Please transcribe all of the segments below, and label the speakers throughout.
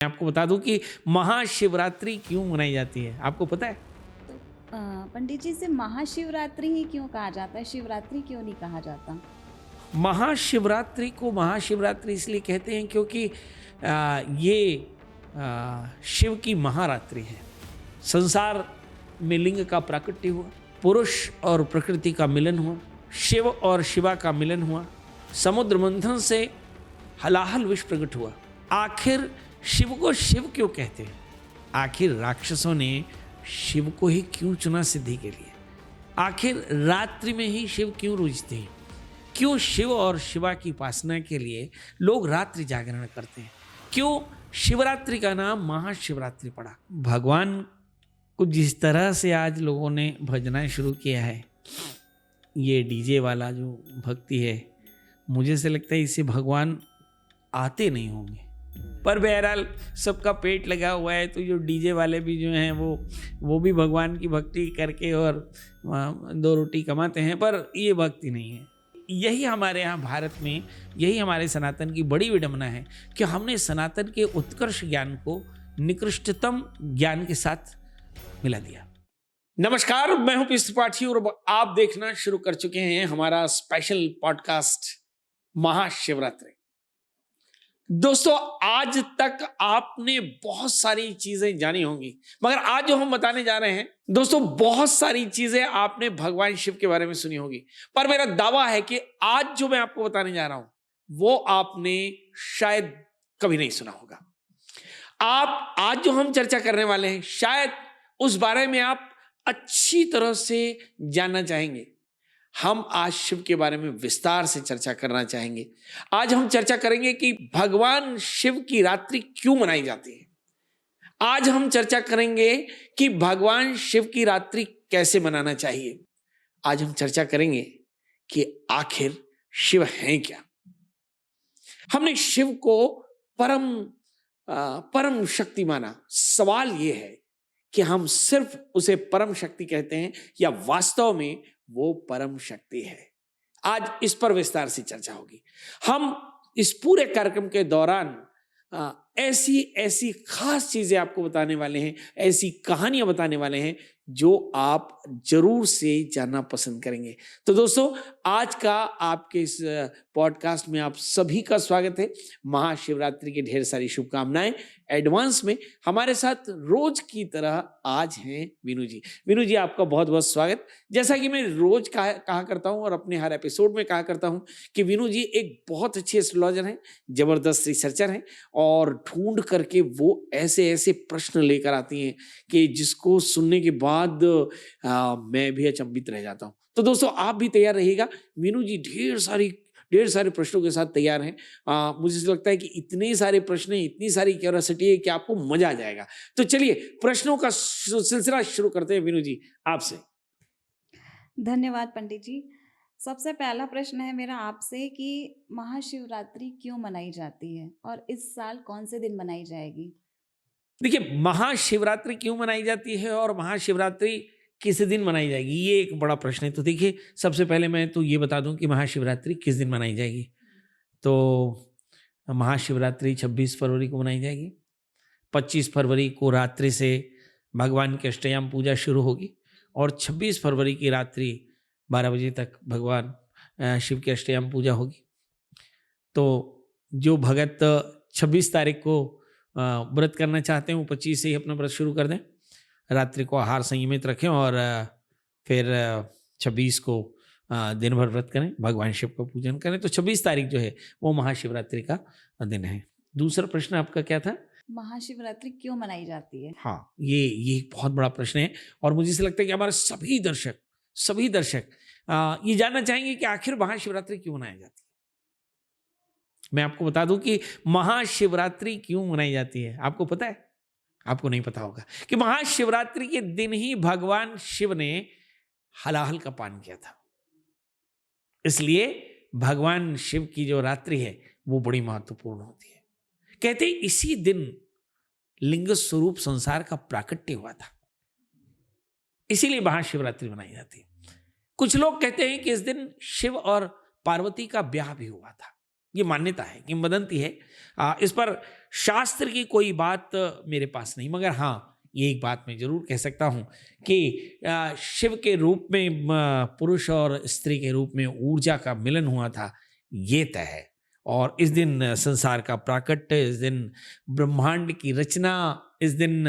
Speaker 1: मैं आपको बता दूं कि महाशिवरात्रि क्यों मनाई जाती है, आपको पता है?
Speaker 2: तो पंडित जी, इसे महाशिवरात्रि ही क्यों कहा जाता है? शिवरात्रि क्यों नहीं कहा जाता?
Speaker 1: महाशिवरात्रि को महाशिवरात्रि इसलिए कहते हैं क्योंकि ये शिव की महारात्रि है। संसार में लिंग का प्राकट्य हुआ, पुरुष और प्रकृति का मिलन हुआ, शिव और शिवा का मिलन हुआ, समुद्र मंथन से हलाहल विष प्रकट हुआ। आखिर शिव को शिव क्यों कहते हैं? आखिर राक्षसों ने शिव को ही क्यों चुना सिद्धि के लिए? आखिर रात्रि में ही शिव क्यों रूजते हैं? क्यों शिव और शिवा की उपासना के लिए लोग रात्रि जागरण करते हैं? क्यों शिवरात्रि का नाम महाशिवरात्रि पड़ा? भगवान को जिस तरह से आज लोगों ने भजना शुरू किया है, ये डीजे वाला जो भक्ति है, मुझे से लगता है इससे भगवान आते नहीं होंगे। पर बहरहाल सबका पेट लगा हुआ है, तो जो डीजे वाले भी जो हैं वो भी भगवान की भक्ति करके और दो रोटी कमाते हैं, पर ये भक्ति नहीं है। यही हमारे यहाँ भारत में, यही हमारे सनातन की बड़ी विडंबना है कि हमने सनातन के उत्कर्ष ज्ञान को निकृष्टतम ज्ञान के साथ मिला दिया। नमस्कार, मैं हूं पीयूष त्रिपाठी और आप देखना शुरू कर चुके हैं हमारा स्पेशल पॉडकास्ट महाशिवरात्रि। दोस्तों, आज तक आपने बहुत सारी चीजें जानी होंगी, मगर आज जो हम बताने जा रहे हैं दोस्तों, बहुत सारी चीजें आपने भगवान शिव के बारे में सुनी होगी, पर मेरा दावा है कि आज जो मैं आपको बताने जा रहा हूं वो आपने शायद कभी नहीं सुना होगा। आप आज जो हम चर्चा करने वाले हैं, शायद उस बारे में आप अच्छी तरह से जानना चाहेंगे। हम आज शिव के बारे में विस्तार से चर्चा करना चाहेंगे। आज हम चर्चा करेंगे कि भगवान शिव की रात्रि क्यों मनाई जाती है। आज हम चर्चा करेंगे कि भगवान शिव की रात्रि कैसे मनाना चाहिए। आज हम चर्चा करेंगे कि आखिर शिव हैं क्या। हमने शिव को परम शक्ति माना। सवाल यह है कि हम सिर्फ उसे परम शक्ति कहते हैं या वास्तव में वो परम शक्ति है। आज इस पर विस्तार से चर्चा होगी। हम इस पूरे कार्यक्रम के दौरान ऐसी ऐसी खास चीजें आपको बताने वाले हैं, ऐसी कहानियां बताने वाले हैं जो आप जरूर से जानना पसंद करेंगे। तो दोस्तों, आज का आपके इस पॉडकास्ट में आप सभी का स्वागत है। महाशिवरात्रि की ढेर सारी शुभकामनाएं एडवांस में। हमारे साथ रोज की तरह आज हैं विनू जी। विनू जी, आपका बहुत बहुत स्वागत। जैसा कि मैं रोज कहा करता हूं और अपने हर एपिसोड में कहा करता हूं कि विनू जी एक बहुत अच्छे एस्ट्रोलॉजर हैं, जबरदस्त रिसर्चर हैं और ढूंढ करके वो ऐसे ऐसे प्रश्न लेकर आती हैं कि जिसको सुनने के बाद मैं भी अचंभित रह जाता हूं। तो दोस्तों, आप भी तैयार रहिएगा। विनू जी ढेर सारे प्रश्नों के साथ तैयार हैं। मुझे लगता है कि इतने सारे प्रश्न, इतनी सारी क्यूरियोसिटी है कि आपको मजा आ जाएगा। तो चलिए प्रश्नों का सिलसिला शुरू करते हैं विनू जी आपसे।
Speaker 2: धन्यवाद पंडित जी। सबसे पहला प्रश्न है मेरा आपसे कि महाशिवरात्रि क्यों मनाई जाती है और इस साल कौन से दिन मनाई जाएगी?
Speaker 1: देखिए, महाशिवरात्रि क्यों मनाई जाती है और महाशिवरात्रि किस दिन मनाई जाएगी, ये एक बड़ा प्रश्न है। तो देखिए, सबसे पहले मैं तो ये बता दूं कि महाशिवरात्रि किस दिन मनाई जाएगी। तो महाशिवरात्रि 26 फरवरी को मनाई जाएगी। 25 फरवरी को रात्रि से भगवान की अष्टयाम पूजा शुरू होगी और 26 फरवरी की रात्रि 12 बजे तक भगवान शिव की अष्टयाम पूजा होगी। तो जो भगत 26 तारीख को व्रत करना चाहते हैं वो 25 से ही अपना व्रत शुरू कर दें। रात्रि को आहार संयमित रखें और फिर 26 को दिन भर व्रत करें, भगवान शिव का पूजन करें। तो 26 तारीख जो है वो महाशिवरात्रि का दिन है। दूसरा प्रश्न आपका क्या था?
Speaker 2: महाशिवरात्रि क्यों मनाई जाती है?
Speaker 1: हाँ, ये एक बहुत बड़ा प्रश्न है और मुझे ऐसा लगता है कि हमारे सभी दर्शक ये जानना चाहेंगे कि आखिर महाशिवरात्रि क्यों मनाई जाती है। मैं आपको बता दूं कि महाशिवरात्रि क्यों मनाई जाती है। आपको पता है? आपको नहीं पता होगा कि महाशिवरात्रि के दिन ही भगवान शिव ने हलाहल का पान किया था। इसलिए भगवान शिव की जो रात्रि है वो बड़ी महत्वपूर्ण होती है। कहते हैं इसी दिन लिंग स्वरूप संसार का प्राकट्य हुआ था, इसीलिए महाशिवरात्रि मनाई जाती है। कुछ लोग कहते हैं कि इस दिन शिव और पार्वती का ब्याह भी हुआ था। ये मान्यता है, किंवदंती है। इस पर शास्त्र की कोई बात मेरे पास नहीं, मगर हाँ, ये एक बात मैं जरूर कह सकता हूँ कि शिव के रूप में पुरुष और स्त्री के रूप में ऊर्जा का मिलन हुआ था, ये तय है। और इस दिन संसार का प्राकट्य, इस दिन ब्रह्मांड की रचना, इस दिन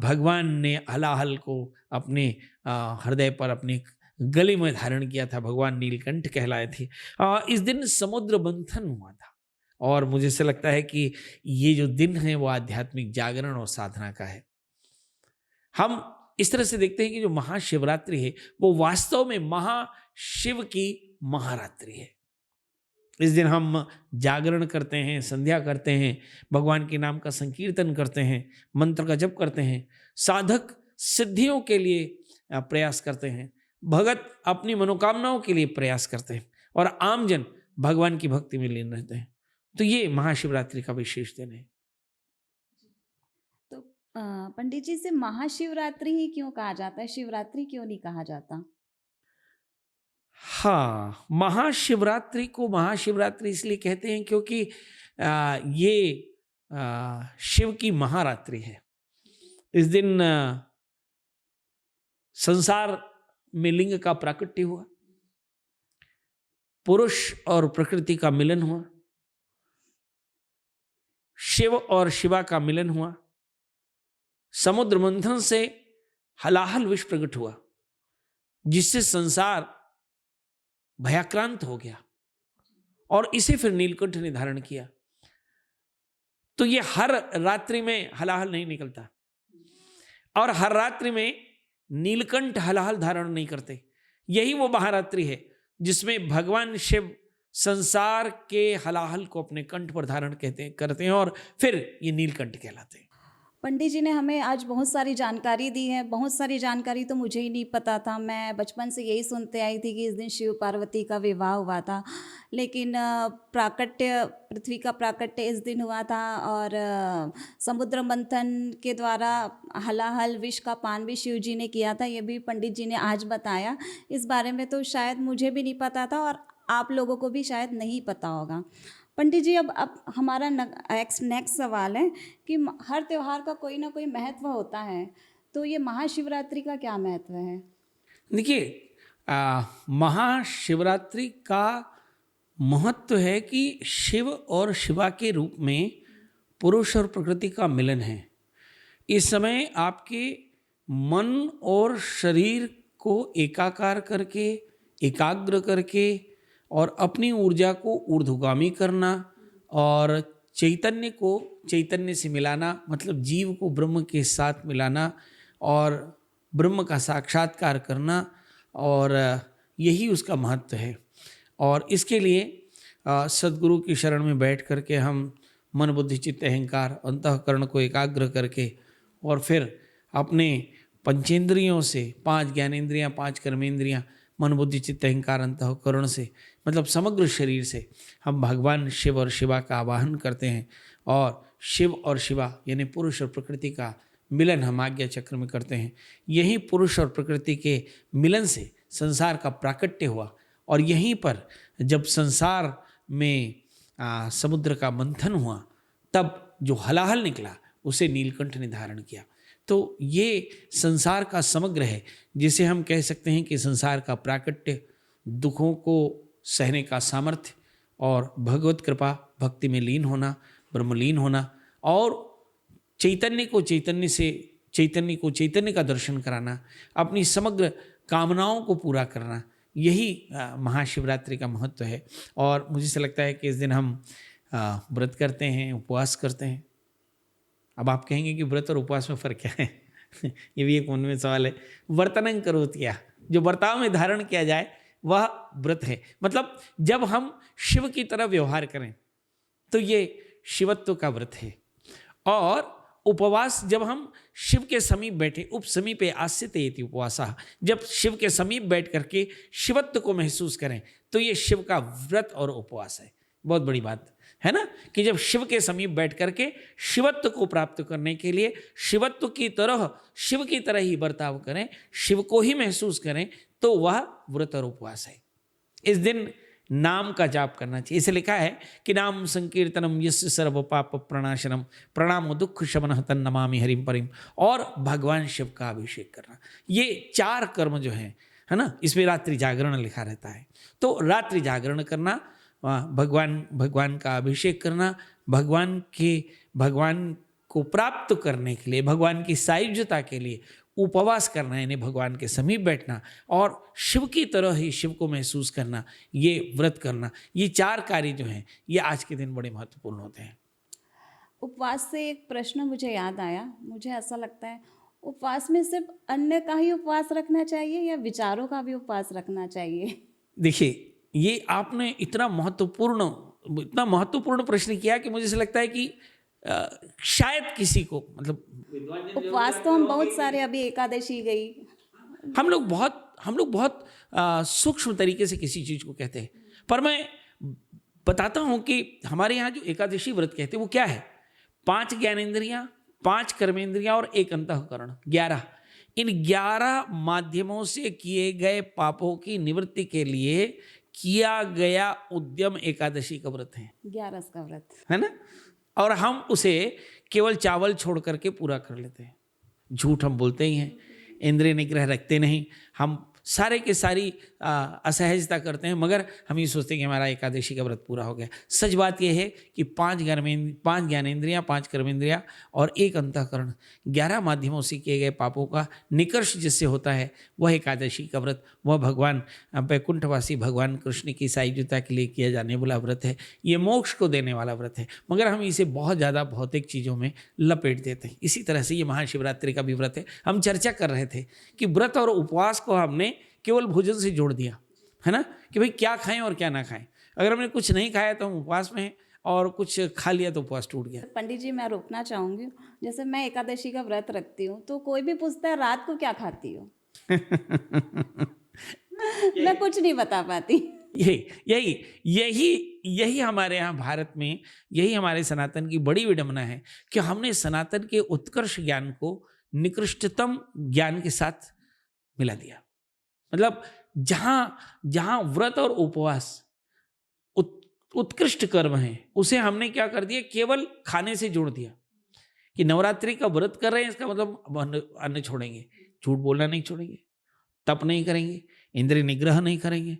Speaker 1: भगवान ने हलाहल को अपने हृदय पर, अपने गले में धारण किया था। भगवान नीलकंठ कहलाए थे। इस दिन समुद्र मंथन हुआ था। और मुझे ऐसा लगता है कि ये जो दिन है वो आध्यात्मिक जागरण और साधना का है। हम इस तरह से देखते हैं कि जो महाशिवरात्रि है वो वास्तव में महाशिव की महारात्रि है। इस दिन हम जागरण करते हैं, संध्या करते हैं, भगवान के नाम का संकीर्तन करते हैं, मंत्र का जप करते हैं, साधक सिद्धियों के लिए प्रयास करते हैं, भगत अपनी मनोकामनाओं के लिए प्रयास करते हैं, और आमजन भगवान की भक्ति में लीन रहते हैं। तो ये महाशिवरात्रि का विशेष दिन है।
Speaker 2: तो पंडित जी, से महाशिवरात्रि ही क्यों कहा जाता है, शिवरात्रि क्यों नहीं कहा जाता?
Speaker 1: हाँ, महाशिवरात्रि को महाशिवरात्रि इसलिए कहते हैं क्योंकि ये शिव की महारात्रि है। इस दिन संसार में लिंग का प्राकट्य हुआ, पुरुष और प्रकृति का मिलन हुआ, शिव और शिवा का मिलन हुआ, समुद्र मंथन से हलाहल विष प्रकट हुआ, जिससे संसार भयाक्रांत हो गया, और इसे फिर नीलकंठ ने धारण किया। तो ये हर रात्रि में हलाहल नहीं निकलता, और हर रात्रि में नीलकंठ हलाहल धारण नहीं करते। यही वो महारात्रि है जिसमें भगवान शिव संसार के हलाहल को अपने कंठ पर धारण करते हैं, और फिर ये नीलकंठ कहलाते हैं।
Speaker 2: पंडित जी ने हमें आज बहुत सारी जानकारी दी है। बहुत सारी जानकारी तो मुझे ही नहीं पता था। मैं बचपन से यही सुनते आई थी कि इस दिन शिव पार्वती का विवाह हुआ था, लेकिन प्राकट्य, पृथ्वी का प्राकट्य इस दिन हुआ था, और समुद्र मंथन के द्वारा हलाहल विष का पान भी शिव जी ने किया था। ये भी पंडित जी ने आज बताया। इस बारे में तो शायद मुझे भी नहीं पता था, और आप लोगों को भी शायद नहीं पता होगा। पंडित जी, अब हमारा नेक्स्ट सवाल है कि हर त्यौहार का कोई ना कोई महत्व होता है, तो ये महाशिवरात्रि का क्या महत्व है?
Speaker 1: देखिए, महाशिवरात्रि का महत्व है कि शिव और शिवा के रूप में पुरुष और प्रकृति का मिलन है। इस समय आपके मन और शरीर को एकाकार करके, एकाग्र करके, और अपनी ऊर्जा को ऊर्ध्वगामी करना, और चैतन्य को चैतन्य से मिलाना, मतलब जीव को ब्रह्म के साथ मिलाना, और ब्रह्म का साक्षात्कार करना, और यही उसका महत्व है। और इसके लिए सद्गुरु की शरण में बैठ करके हम मन बुद्धि चित्त अहंकार अंतःकरण को एकाग्र करके, और फिर अपने पंचेंद्रियों से, 5 ज्ञानेंद्रियां, 5 कर्मेंद्रियां, मन बुद्धि चित्त अहंकार अंतःकरण से, मतलब समग्र शरीर से हम भगवान शिव और शिवा का आवाहन करते हैं, और शिव और शिवा यानी पुरुष और प्रकृति का मिलन हम आज्ञा चक्र में करते हैं। यही पुरुष और प्रकृति के मिलन से संसार का प्राकट्य हुआ, और यहीं पर जब संसार में समुद्र का मंथन हुआ, तब जो हलाहल निकला उसे नीलकंठ ने धारण किया। तो ये संसार का समग्र है, जिसे हम कह सकते हैं कि संसार का प्राकट्य, दुखों को सहने का सामर्थ्य, और भगवत कृपा, भक्ति में लीन होना, ब्रह्मलीन होना, और चैतन्य को चैतन्य से, चैतन्य को चैतन्य का दर्शन कराना, अपनी समग्र कामनाओं को पूरा करना, यही महाशिवरात्रि का महत्व है। और मुझे ऐसा लगता है कि इस दिन हम व्रत करते हैं, उपवास करते हैं। अब आप कहेंगे कि व्रत और उपवास में फ़र्क क्या है? ये भी एक मन में सवाल है। वर्तनं करोति, जो बर्ताव में धारण किया जाए वह व्रत है। मतलब जब हम शिव की तरह व्यवहार करें तो ये शिवत्व का व्रत है। और उपवास, जब हम शिव के समीप बैठे, उप समीपे आस्यते इति उपवासः, जब शिव के समीप बैठ करके शिवत्व को महसूस करें, तो ये शिव का व्रत और उपवास है। बहुत बड़ी बात है ना, कि जब शिव के समीप बैठ करके शिवत्व को प्राप्त करने के लिए शिवत्व की तरह, शिव की तरह ही बर्ताव करें, शिव को ही महसूस करें, तो वह व्रत और उपवास है। इस दिन नाम का जाप करना चाहिए। इसे लिखा है कि नाम संकीर्तनम यस्य सर्व पाप प्रणाशनम प्रणामो दुख शमनः तन्नमामि हरिम परिम, और भगवान शिव का अभिषेक करना। ये 4 कर्म जो हैं, है ना, इसमें रात्रि जागरण लिखा रहता है। तो रात्रि जागरण करना, भगवान का अभिषेक करना, भगवान को प्राप्त करने के लिए, भगवान की सायुज्यता के लिए उपवास करना, यानी भगवान के समीप बैठना और शिव की तरह ही शिव को महसूस करना, ये व्रत करना, ये 4 कार्य जो हैं ये आज के दिन बड़े महत्वपूर्ण होते हैं।
Speaker 2: उपवास से एक प्रश्न मुझे याद आया। मुझे ऐसा लगता है उपवास में सिर्फ अन्न का ही उपवास रखना चाहिए या विचारों का भी उपवास रखना चाहिए?
Speaker 1: देखिए, ये आपने इतना महत्वपूर्ण प्रश्न किया कि मुझे ऐसा लगता है कि शायद किसी को, मतलब
Speaker 2: उपवास तो हम बहुत सारे, अभी एकादशी गई।
Speaker 1: हम लोग बहुत सूक्ष्म तरीके से किसी चीज को कहते हैं, पर मैं बताता हूं कि हमारे यहाँ जो एकादशी व्रत कहते हैं वो क्या है। 5 ज्ञानेंद्रियां, 5 कर्मेंद्रियां और 1 अंतःकरण, 11। इन 11 माध्यमों से किए गए पापों की निवृत्ति के लिए किया गया उद्यम एकादशी का व्रत है।
Speaker 2: 11 का व्रत,
Speaker 1: है ना। और हम उसे केवल चावल छोड़ करके पूरा कर लेते हैं। झूठ हम बोलते ही हैं, इंद्रिय निग्रह रखते नहीं, हम सारे के सारी असहजता करते हैं, मगर हम ये सोचते हैं कि हमारा एकादशी का व्रत पूरा हो गया। सच बात यह है कि 5 ज्ञानेंद्रियां, 5 कर्मेंद्रियां और 1 अंतःकरण, 11 माध्यमों से किए गए पापों का निकर्ष जिससे होता है वह एकादशी का व्रत, वह भगवान वैकुंठवासी भगवान कृष्ण की सायुज्यता के लिए किया जाने वाला व्रत है। ये मोक्ष को देने वाला व्रत है, मगर हम इसे बहुत ज़्यादा भौतिक चीज़ों में लपेट देते हैं। इसी तरह से ये महाशिवरात्रि का भी व्रत है। हम चर्चा कर रहे थे कि व्रत और उपवास को हमने केवल भोजन से जोड़ दिया, है ना, कि भाई क्या खाएं और क्या ना खाएं। अगर हमने कुछ नहीं खाया तो हम उपवास में हैं, और कुछ खा लिया तो उपवास टूट गया।
Speaker 2: पंडित जी, मैं रोकना चाहूँगी। जैसे मैं एकादशी का व्रत रखती हूँ तो कोई भी पूछता है रात को क्या खाती हो मैं कुछ नहीं बता पाती।
Speaker 1: यही हमारे यहाँ भारत में, यही हमारे सनातन की बड़ी विडंबना है कि हमने सनातन के उत्कर्ष ज्ञान को निकृष्टतम ज्ञान के साथ मिला दिया। मतलब जहां व्रत और उपवास उत्कृष्ट कर्म है, उसे हमने क्या कर दिया, केवल खाने से जोड़ दिया कि नवरात्रि का व्रत कर रहे हैं, इसका मतलब अन्न छोड़ेंगे, झूठ बोलना नहीं छोड़ेंगे, तप नहीं करेंगे, इंद्रिय निग्रह नहीं करेंगे,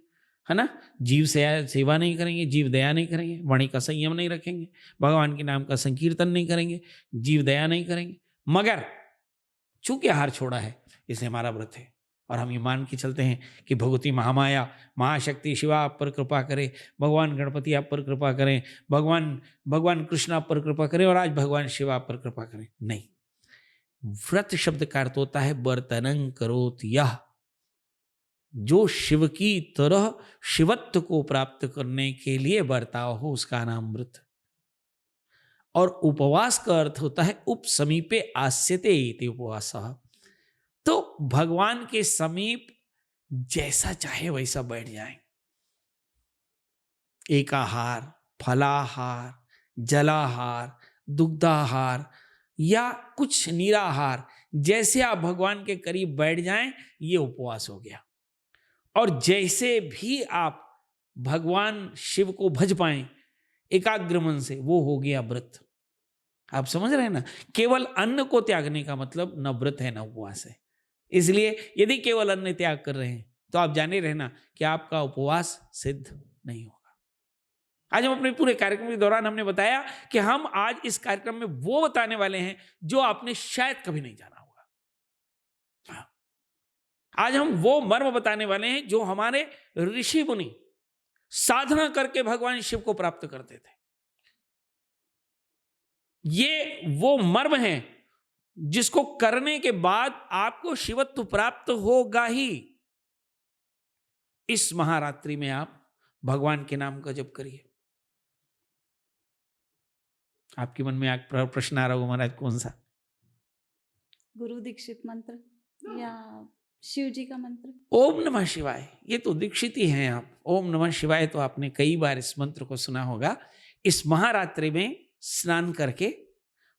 Speaker 1: है ना, जीव सेवा नहीं करेंगे, जीव दया नहीं करेंगे, वाणी का संयम नहीं रखेंगे, भगवान के नाम का संकीर्तन नहीं करेंगे, जीव दया नहीं करेंगे। मगर चूंकि आहार छोड़ा है, इसलिए हमारा व्रत है। और हम ये मान के चलते हैं कि भगवती महामाया, महाशक्ति शिवा आप पर कृपा करे, भगवान गणपति आप पर कृपा करें, भगवान कृष्ण आप पर कृपा करें, और आज भगवान शिवा आप पर कृपा करें। नहीं, व्रत शब्द का अर्थ होता है बर्तनं करोत यह, जो शिव की तरह शिवत्व को प्राप्त करने के लिए बर्ताव हो, उसका नाम व्रत। और उपवास का अर्थ होता है उप समीपे आस्यते इति उपवासः। तो भगवान के समीप जैसा चाहे वैसा बैठ जाए, एकाहार, फलाहार, जलाहार, दुग्धाहार या कुछ निराहार, जैसे आप भगवान के करीब बैठ जाएं, ये उपवास हो गया। और जैसे भी आप भगवान शिव को भज पाएं एकाग्र मन से, वो हो गया व्रत। आप समझ रहे हैं ना, केवल अन्न को त्यागने का मतलब न व्रत है न उपवास है। इसलिए यदि केवल अन्न त्याग कर रहे हैं तो आप जाने रहना कि आपका उपवास सिद्ध नहीं होगा। आज हम अपने पूरे कार्यक्रम के दौरान हमने बताया कि हम आज इस कार्यक्रम में वो बताने वाले हैं जो आपने शायद कभी नहीं जाना होगा। आज हम वो मर्म बताने वाले हैं जो हमारे ऋषि मुनि साधना करके भगवान शिव को प्राप्त करते थे। ये वो मर्म है जिसको करने के बाद आपको शिवत्व प्राप्त होगा ही। इस महारात्रि में आप भगवान के नाम का जप करिए। आपके मन में प्रश्न आ रहा होगा, महाराज कौन सा?
Speaker 2: गुरु दीक्षित मंत्र या शिव जी का मंत्र?
Speaker 1: ओम नमः शिवाय, ये तो दीक्षित ही हैं आप। ओम नमः शिवाय तो आपने कई बार इस मंत्र को सुना होगा। इस महारात्रि में स्नान करके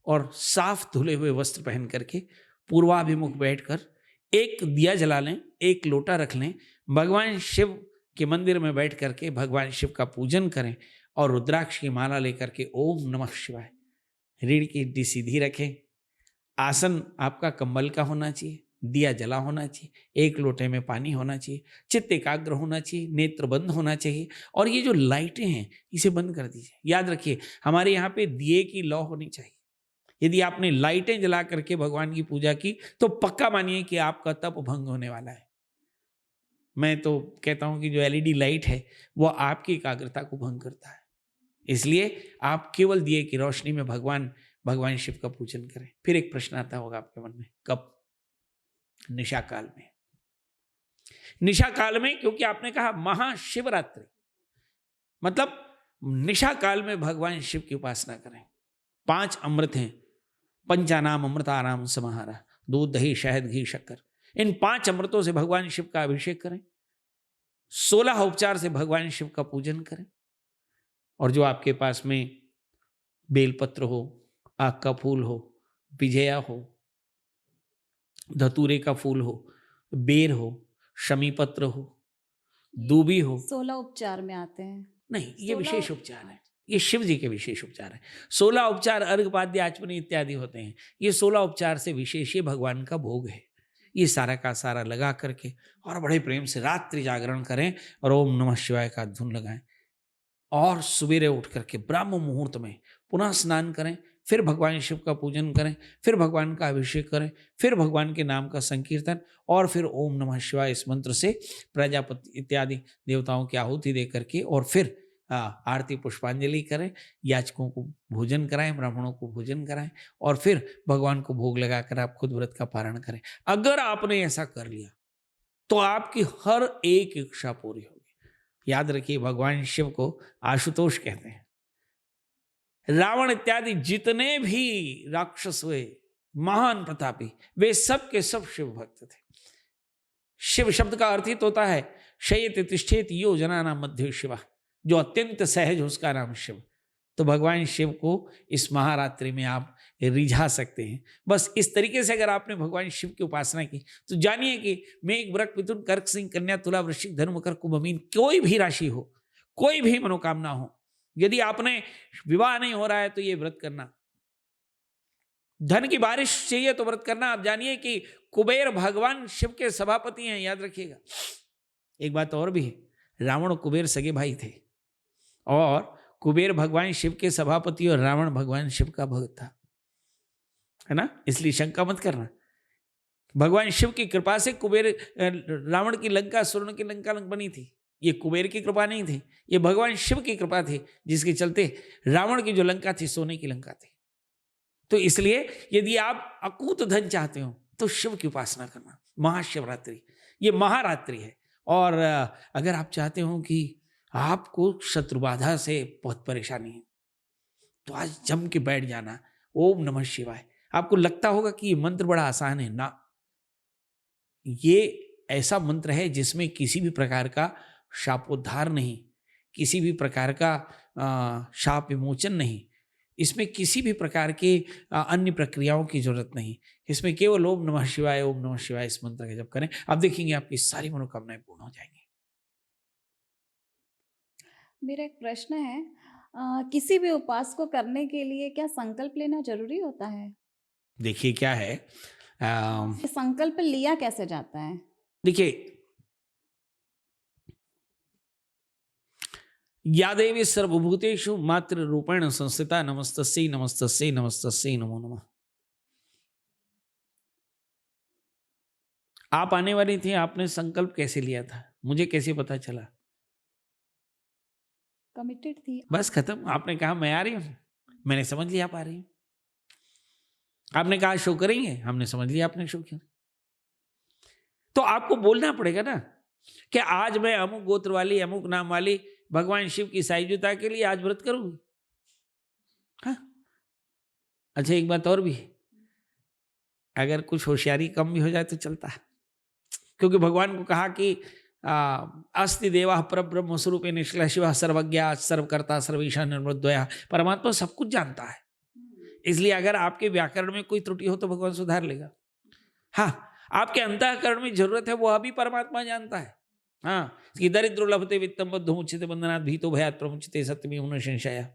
Speaker 1: और साफ धुले हुए वस्त्र पहन करके पूर्वाभिमुख बैठकर एक दिया जला लें, एक लोटा रख लें, भगवान शिव कि मंदिर में बैठ करके भगवान शिव का पूजन करें और रुद्राक्ष की माला लेकर के ओम नमः शिवाय, रीढ़ की हड्डी सीधी रखें, आसन आपका कंबल का होना चाहिए, दिया जला होना चाहिए, एक लोटे में पानी होना चाहिए, चित्त एकाग्र होना चाहिए, नेत्र बंद होना चाहिए और ये जो लाइटें हैं इसे बंद कर दीजिए। याद रखिए हमारे यहाँ पे दिए की लौ होनी चाहिए। यदि आपने लाइटें जला करके भगवान की पूजा की तो पक्का मानिए कि आपका तप भंग होने वाला है। मैं तो कहता हूं कि जो एलईडी लाइट है वो आपकी एकाग्रता को भंग करता है, इसलिए आप केवल दिए की रोशनी में भगवान शिव का पूजन करें। फिर एक प्रश्न आता होगा आपके मन में, कब? निशा काल में। निशा काल में, क्योंकि आपने कहा महाशिवरात्रि, मतलब निशा काल में भगवान शिव की उपासना करें। 5 अमृत हैं, पंचानाम अमृतानाम समाहारा, दूध दही शहद घी शक्कर, इन 5 अमृतों से भगवान शिव का अभिषेक करें। 16 उपचार से भगवान शिव का पूजन करें। और जो आपके पास में बेलपत्र हो, आक का फूल हो, विजया हो, धतूरे का फूल हो, बेर हो, शमी पत्र हो, दूबी हो।
Speaker 2: 16 उपचार में आते हैं?
Speaker 1: नहीं, ये विशेष उपचार है, ये शिव जी के विशेष उपचार है। 16 उपचार अर्घपाद्य आचमनी इत्यादि होते हैं, ये 16 उपचार से विशेष ये भगवान का भोग है। ये सारा का सारा लगा करके और बड़े प्रेम से रात्रि जागरण करें और ओम नमः शिवाय का धुन लगाएं और सवेरे उठ करके ब्राह्म मुहूर्त में पुनः स्नान करें, फिर भगवान शिव का पूजन करें, फिर भगवान का अभिषेक करें, फिर भगवान के नाम का संकीर्तन और फिर ओम नमः शिवाय इस मंत्र से प्रजापति इत्यादि देवताओं की आहुति दे करके और फिर आरती पुष्पांजलि करें, याचकों को भोजन कराएं, ब्राह्मणों को भोजन कराएं और फिर भगवान को भोग लगाकर आप खुद व्रत का पारण करें। अगर आपने ऐसा कर लिया तो आपकी हर एक इच्छा पूरी होगी। याद रखिए भगवान शिव को आशुतोष कहते हैं। रावण इत्यादि जितने भी राक्षस हुए महान प्रतापी, वे सब के सब शिव भक्त थे। शिव शब्द का अर्थ ही तो होता है शयेत तिष्ठेत यो जनानां मध्ये शिवा, जो अत्यंत सहज उसका नाम शिव। तो भगवान शिव को इस महारात्रि में आप रिझा सकते हैं। बस इस तरीके से अगर आपने भगवान शिव की उपासना की तो जानिए कि मेघ वृक मिथुन कर्क सिंह कन्या तुला वृश्चिक धनु मकर कुंभ मीन, कोई भी राशि हो, कोई भी मनोकामना हो, यदि आपने विवाह नहीं हो रहा है तो ये व्रत करना। धन की बारिश चाहिए तो व्रत करना। आप जानिए कि कुबेर भगवान शिव के सभापति हैं, याद रखिएगा। एक बात और भी है, रावण और कुबेर सगे भाई थे और कुबेर भगवान शिव के सभापति और रावण भगवान शिव का भक्त था, है ना, इसलिए शंका मत करना। भगवान शिव की कृपा से कुबेर रावण की लंका स्वर्ण की लंका बनी थी। ये कुबेर की कृपा नहीं थी, ये भगवान शिव की कृपा थी, जिसके चलते रावण की जो लंका थी सोने की लंका थी। तो इसलिए यदि आप अकूत धन चाहते हो तो शिव की उपासना करना। महाशिवरात्रि ये महारात्रि है। और अगर आप चाहते हो कि आपको शत्रु बाधा से बहुत परेशानी है तो आज जम के बैठ जाना ओम नमः शिवाय। आपको लगता होगा कि ये मंत्र बड़ा आसान है, ना, ये ऐसा मंत्र है जिसमें किसी भी प्रकार का शापोद्धार नहीं, किसी भी प्रकार का शाप विमोचन नहीं, इसमें किसी भी प्रकार के अन्य प्रक्रियाओं की जरूरत नहीं। इसमें केवल ओम नमः शिवाय इस मंत्र का जप करें, आप देखेंगे आपकी सारी मनोकामनाएं पूर्ण हो जाएंगी।
Speaker 2: मेरा एक प्रश्न है, किसी भी उपास को करने के लिए क्या संकल्प लेना जरूरी होता है?
Speaker 1: देखिए क्या है,
Speaker 2: ये संकल्प लिया कैसे जाता है?
Speaker 1: देखिए, या देवी सर्वभूतेषु मातृ रूपेण संस्थिता नमस्तस्यै नमस्तस्यै नमस्तस्यै नमो नमः। आप आने वाली थी, आपने संकल्प कैसे लिया था, मुझे कैसे पता चला?
Speaker 2: कमिटेड थी।
Speaker 1: बस खत्म। आपने कहा मैं आ रही हूं, मैंने समझ लिया आप आ रही हूं। आपने कहा शो करेंगे, हमने समझ लिया आपने शो किया। तो आपको बोलना पड़ेगा ना कि आज मैं अमुक गोत्र वाली अमुक नाम वाली भगवान शिव की सायुज्यता के लिए आज व्रत करूंगी। हाँ, अच्छा एक बात और भी है, अगर कुछ होशियारी कम भी हो जाए तो चलता है, क्योंकि भगवान को कहा कि अस्ति देवा परब्रह्म स्वरूपे निष्कला शिवा सर्वज्ञा सर्वकर्ता सर्वेशा निर्मद्वया। परमात्मा सब कुछ जानता है, इसलिए अगर आपके व्याकरण में कोई त्रुटि हो तो भगवान सुधार लेगा। हाँ, आपके अंतःकरण में जरूरत है वो अभी परमात्मा जानता है, हाँ, कि दरिद्रो लभते वित्तम बद्धो मुच्यते बंधनात् भीतो भयात् प्रमुच्यते सत्यमेव न संशयः।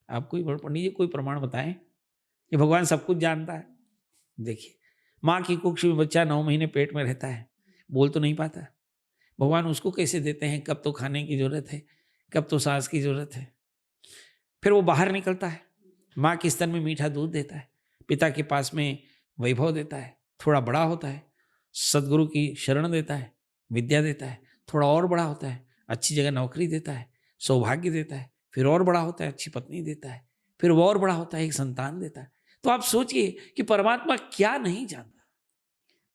Speaker 1: आप कोई पंडित जी कोई प्रमाण बताएं कि भगवान सब कुछ जानता है। देखिए, माँ की कुक्ष में बच्चा 9 महीने पेट में रहता है, बोल तो नहीं पाता, भगवान उसको कैसे देते हैं, कब तो खाने की जरूरत है, कब तो सांस की जरूरत है। फिर वो बाहर निकलता है, माँ के स्तन में मीठा दूध देता है, पिता के पास में वैभव देता है, थोड़ा बड़ा होता है, सदगुरु की शरण देता है, विद्या देता है, थोड़ा और बड़ा होता है, अच्छी जगह नौकरी देता है, सौभाग्य देता है, फिर और बड़ा होता है, अच्छी पत्नी देता है, फिर वो और बड़ा होता है, एक संतान देता है। तो आप सोचिए कि परमात्मा क्या नहीं जानता।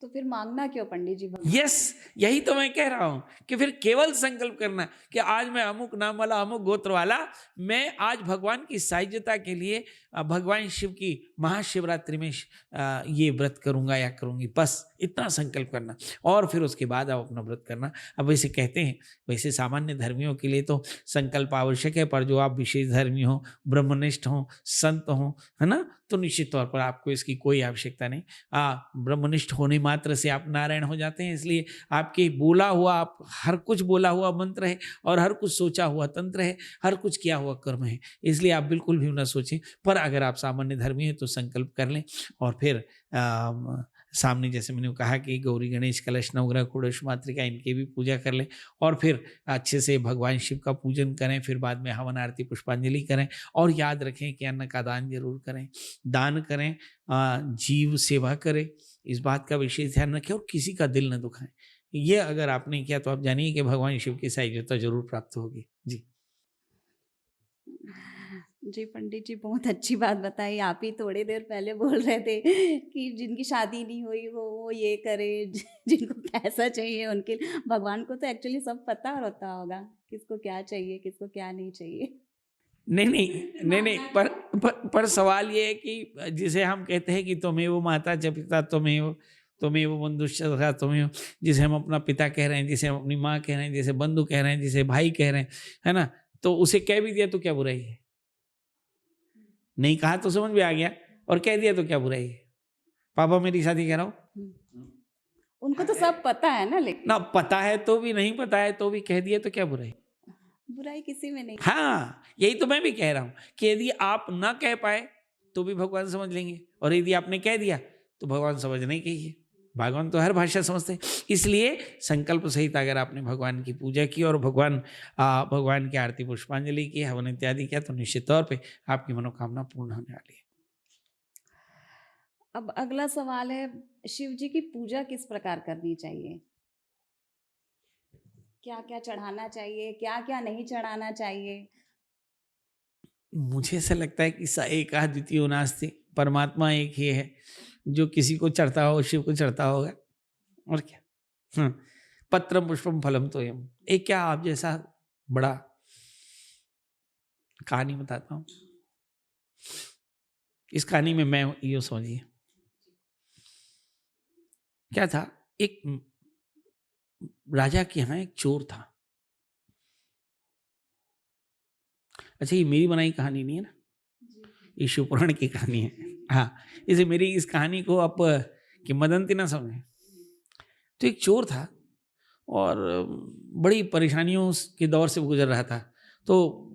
Speaker 2: तो फिर मांगना क्यों पंडित जी भगवान?
Speaker 1: यस, यही तो मैं कह रहा हूं कि फिर केवल संकल्प करना कि आज मैं अमुक नाम वाला अमुक गोत्र वाला, मैं आज भगवान की साहित्यता के लिए भगवान शिव की महाशिवरात्रि में ये व्रत करूंगा या करूंगी, बस इतना संकल्प करना और फिर उसके बाद आप अपना व्रत करना। अब वैसे कहते हैं, वैसे सामान्य धर्मियों के लिए तो संकल्प आवश्यक है, पर जो आप विशेष धर्मी हो, ब्रह्मनिष्ठ हो, संत हो, है ना, तो निश्चित तौर पर आपको इसकी कोई आवश्यकता नहीं। ब्रह्मनिष्ठ होने मात्र से आप नारायण हो जाते हैं, इसलिए आपके बोला हुआ, आप हर कुछ बोला हुआ मंत्र है और हर कुछ सोचा हुआ तंत्र है, हर कुछ किया हुआ कर्म है, इसलिए आप बिल्कुल भी ना सोचें। पर अगर आप सामान्य धर्मी हैं तो संकल्प कर लें और फिर सामने जैसे मैंने कहा कि गौरी गणेश कलश नवग्रह कुड़श मातृका इनकी भी पूजा कर लें और फिर अच्छे से भगवान शिव का पूजन करें, फिर बाद में हवन आरती पुष्पांजलि करें और याद रखें कि अन्न का दान जरूर करें, दान करें, जीव सेवा करें, इस बात का विशेष ध्यान रखें और किसी का दिल न दुखाएं। ये अगर आपने किया तो आप जानिए कि भगवान शिव की सहायता जरूर प्राप्त होगी। जी
Speaker 2: जी पंडित जी, बहुत अच्छी बात बताई। आप ही थोड़ी देर पहले बोल रहे थे कि जिनकी शादी नहीं हुई वो ये करे, जिनको पैसा चाहिए उनके, भगवान को तो एक्चुअली सब पता होता होगा किसको क्या चाहिए, किसको क्या नहीं चाहिए।
Speaker 1: नहीं नहीं नहीं नहीं, पर सवाल ये है कि जिसे हम कहते हैं कि त्वमेव माता च पिता त्वमेव बंधुश्च सखा त्वमेव, जिसे हम अपना पिता कह रहे हैं, जिसे हम अपनी माँ कह रहे हैं, जिसे बंधु कह रहे हैं, जिसे भाई कह रहे हैं, है ना, तो उसे कह भी दिया तो क्या बुराई है? नहीं कहा तो समझ में आ गया, और कह दिया तो क्या बुराई है? पापा मेरी शादी कह रहा हूँ,
Speaker 2: उनको तो सब पता है ना, लेकिन
Speaker 1: ना पता है तो भी, नहीं पता है तो भी कह दिया तो क्या बुराई?
Speaker 2: बुराई किसी में नहीं।
Speaker 1: हाँ, यही तो मैं भी कह रहा हूं कि यदि आप ना कह पाए तो भी भगवान समझ लेंगे, और यदि आपने कह दिया तो भगवान समझने के ही है। भगवान तो हर भाषा समझते हैं, इसलिए संकल्प सहित अगर आपने भगवान की पूजा की और भगवान की आरती पुष्पांजलि की, हवन इत्यादि किया, तो निश्चित तौर पे आपकी मनोकामना पूर्ण होने वाली है।
Speaker 2: अब अगला सवाल है, शिव जी की पूजा किस प्रकार करनी चाहिए? क्या क्या चढ़ाना चाहिए, क्या क्या नहीं चढ़ाना चाहिए?
Speaker 1: मुझे ऐसा लगता है कि एका द्वितीयो नास्ति, परमात्मा एक ही है, जो किसी को चढ़ता हो शिव को चढ़ता होगा, और क्या। पत्रम पुष्पम फलम तोयम, एक क्या आप जैसा बड़ा कहानी बताता हूँ। इस कहानी में मैं ये समझिए क्या था, एक राजा के यहाँ एक चोर था। अच्छा, ये मेरी बनाई कहानी नहीं है ना, ये शिव पुराण की कहानी है। हाँ, इसे मेरी इस कहानी को आप किंवदंती ना समझें। तो एक चोर था और बड़ी परेशानियों के दौर से गुजर रहा था, तो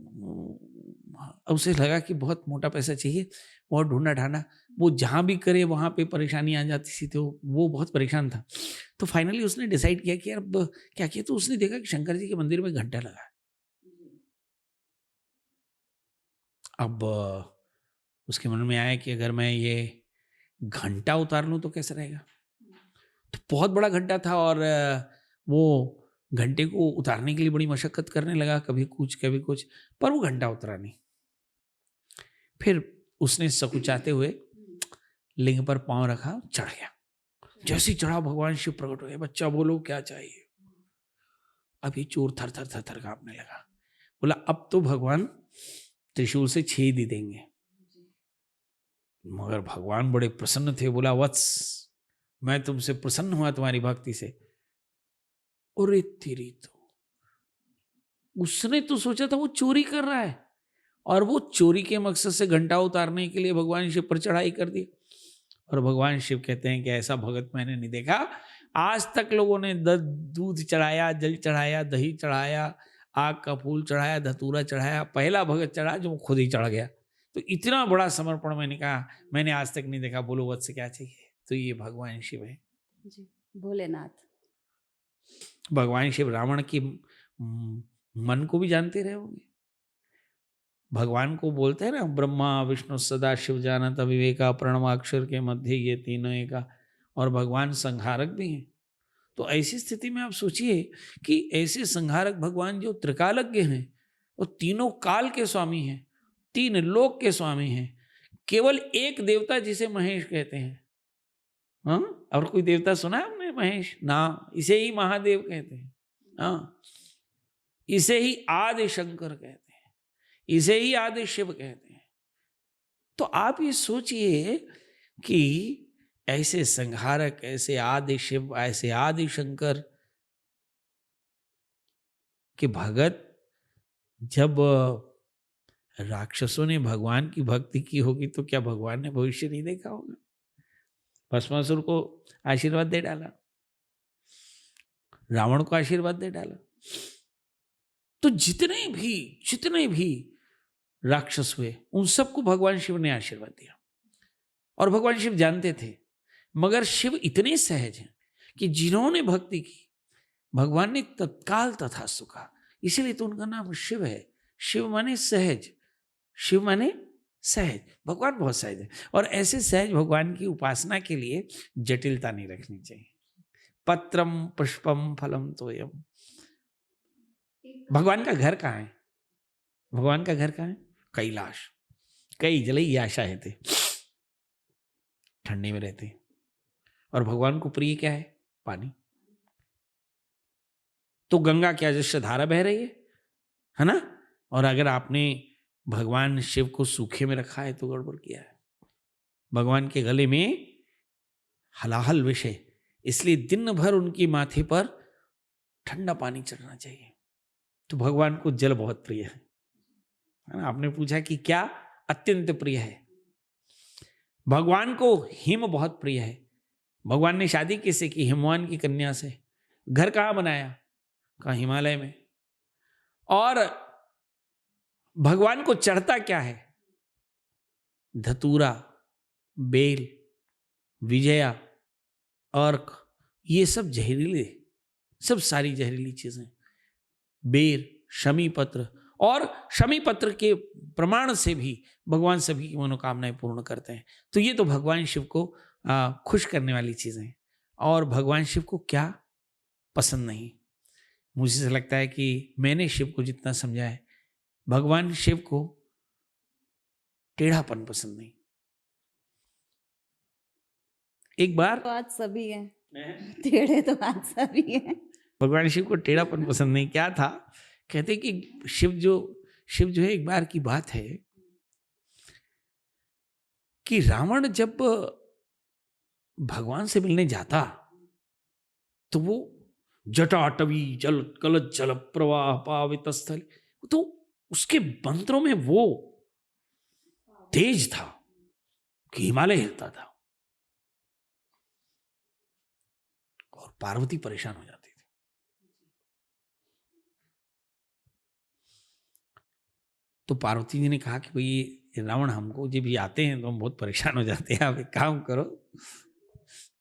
Speaker 1: उसे लगा कि बहुत मोटा पैसा चाहिए, बहुत ढूंढा ढांढा, वो जहाँ भी करे वहाँ पे परेशानी आ जाती थी, तो वो बहुत परेशान था। तो फाइनली उसने डिसाइड किया कि यार अब क्या किया, तो उसने देखा कि शंकर जी के मंदिर में घंटा लगा है। अब उसके मन में आया कि अगर मैं ये घंटा उतार लूँ तो कैसा रहेगा। तो बहुत बड़ा घंटा था और वो घंटे को उतारने के लिए बड़ी मशक्कत करने लगा, कभी कुछ कभी कुछ, पर वो घंटा उतरा नहीं। फिर उसने सकुचाते हुए लिंग पर पांव रखा, चढ़ गया। जैसे ही चढ़ा भगवान शिव प्रकट हुए, बच्चा बोलो क्या चाहिए। अब ये चोर थर थर थर थर कांपने लगा, बोला अब तो भगवान त्रिशूल से छेद ही देंगे। मगर भगवान बड़े प्रसन्न थे, बोला वत्स मैं तुमसे प्रसन्न हुआ तुम्हारी भक्ति से। और तेरी तो उसने तो सोचा था वो चोरी कर रहा है, और वो चोरी के मकसद से घंटा उतारने के लिए भगवान शिव पर चढ़ाई कर दी। और भगवान शिव कहते हैं कि ऐसा भगत मैंने नहीं देखा, आज तक लोगों ने दूध चढ़ाया, जल चढ़ाया, दही चढ़ाया, आग का फूल चढ़ाया, धतूरा चढ़ाया, पहला भगत चढ़ा जो खुद ही चढ़ गया। तो इतना बड़ा समर्पण मैंने कहा मैंने आज तक नहीं देखा। बोलो वत्स क्या चाहिए? तो ये भगवान शिव है
Speaker 2: जी, भोलेनाथ।
Speaker 1: भगवान शिव रावण की मन को भी जानते रहे होंगे। भगवान को बोलते हैं ना, ब्रह्मा विष्णु सदा शिव जानत विवेका, प्रणवाक्षर के मध्य ये तीनों एका, और भगवान संहारक भी हैं। तो ऐसी स्थिति में आप सोचिए कि ऐसे संहारक भगवान जो त्रिकालज्ञ हैं, वो तीनों काल के स्वामी हैं, तीन लोक के स्वामी हैं, केवल एक देवता जिसे महेश कहते हैं। हाँ, और कोई देवता सुना है हमने महेश? ना, इसे ही महादेव कहते हैं। हाँ, इसे ही आदि शंकर कहते हैं, इसे ही आदि शिव कहते हैं। तो आप ये सोचिए कि ऐसे संहारक, ऐसे आदि शिव, ऐसे आदि शंकर के भगत, जब राक्षसों ने भगवान की भक्ति की होगी तो क्या भगवान ने भविष्य नहीं देखा होगा? भस्मासुर को आशीर्वाद दे डाला, रावण को आशीर्वाद दे डाला। तो जितने भी राक्षस हुए उन सबको भगवान शिव ने आशीर्वाद दिया। और भगवान शिव जानते थे, मगर शिव इतने सहज हैं कि जिन्होंने भक्ति की भगवान ने तत्काल तथास्तु कहा। इसीलिए तो उनका नाम शिव है। शिव माने सहज, शिव माने सहज। भगवान बहुत सहज है। और ऐसे सहज भगवान की उपासना के लिए जटिलता नहीं रखनी चाहिए। पत्रम पुष्पम फलम तोयम। भगवान का घर कहाँ है? भगवान का घर कहाँ है? कैलाश। कई जलई आशा है थे, ठंडी में रहते। और भगवान को प्रिय क्या है? पानी। तो गंगा क्या जैसे धारा बह रही है ना? और अगर आपने भगवान शिव को सूखे में रखा है तो गड़बड़ किया है। भगवान के गले में हलाहल विष है, इसलिए दिन भर उनकी माथे पर ठंडा पानी चढ़ना चाहिए। तो भगवान को जल बहुत प्रिय है ना? आपने पूछा कि क्या अत्यंत प्रिय है? भगवान को हिम बहुत प्रिय है। भगवान ने शादी किससे की? हिमवान की कन्या से। घर कहाँ बनाया? कहाँ? हिमालय में। और भगवान को चढ़ता क्या है? धतूरा, बेल, विजया, अर्क, ये सब जहरीले, सब सारी जहरीली चीजें। बेर, शमी पत्र, और शमी पत्र के प्रमाण से भी भगवान सभी की मनोकामनाएं पूर्ण करते हैं। तो ये तो भगवान शिव को खुश करने वाली चीजें हैं। और भगवान शिव को क्या पसंद नहीं? मुझे ऐसा लगता है कि मैंने शिव को जितना समझा है, भगवान शिव को टेढ़ापन पसंद नहीं। एक बार
Speaker 2: तो आज सभी हैं, टेढ़े तो आज सभी हैं।
Speaker 1: भगवान शिव को टेढ़ापन पसंद नहीं। क्या था? कहते कि शिव जो है, एक बार की बात है कि रावण जब भगवान से मिलने जाता तो वो जटाटवी जल कलच जल प्रवाह पावित स्थल, तो उसके मंत्रों में वो तेज था कि हिमालय हिलता था। और पार्वती परेशान हो जाती थी। तो पार्वती जी ने कहा कि भाई रावण हमको जब भी आते हैं तो हम बहुत परेशान हो जाते हैं, आप एक काम करो,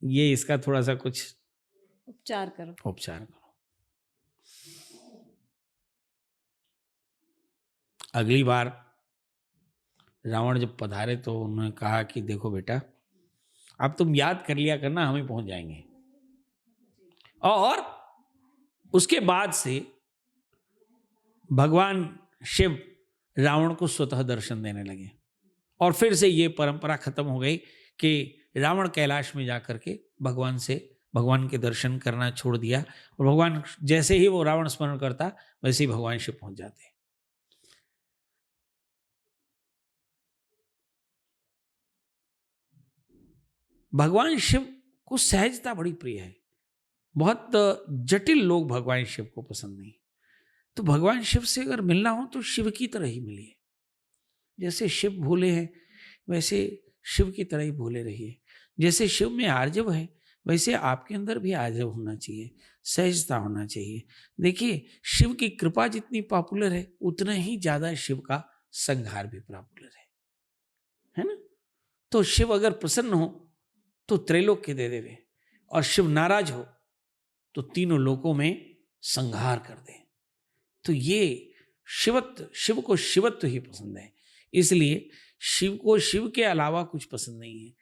Speaker 1: ये इसका थोड़ा सा कुछ
Speaker 2: उपचार करो।
Speaker 1: अगली बार रावण जब पधारे तो उन्होंने कहा कि देखो बेटा, अब तुम याद कर लिया करना, हम ही पहुंच जाएंगे। और उसके बाद से भगवान शिव रावण को स्वतः दर्शन देने लगे। और फिर से ये परंपरा खत्म हो गई कि रावण कैलाश में जाकर के भगवान के दर्शन करना छोड़ दिया। और भगवान जैसे ही वो रावण स्मरण करता वैसे ही भगवान शिव पहुंच जाते। भगवान शिव को सहजता बड़ी प्रिय है। बहुत जटिल लोग भगवान शिव को पसंद नहीं। तो भगवान शिव से अगर मिलना हो तो शिव की तरह ही मिलिए। जैसे शिव भोले हैं वैसे शिव की तरह ही भोले रहिए। जैसे शिव में आर्जव है वैसे आपके अंदर भी आजब होना चाहिए, सहजता होना चाहिए। देखिए, शिव की कृपा जितनी पॉपुलर है, उतना ही ज़्यादा शिव का संहार भी पॉपुलर है ना? तो शिव अगर प्रसन्न हो तो त्रैलोक्य दे देवे, और शिव नाराज हो तो तीनों लोकों में संहार कर दे। तो ये शिव को शिवत्व ही पसंद है, इसलिए शिव को शिव के अलावा कुछ पसंद नहीं है।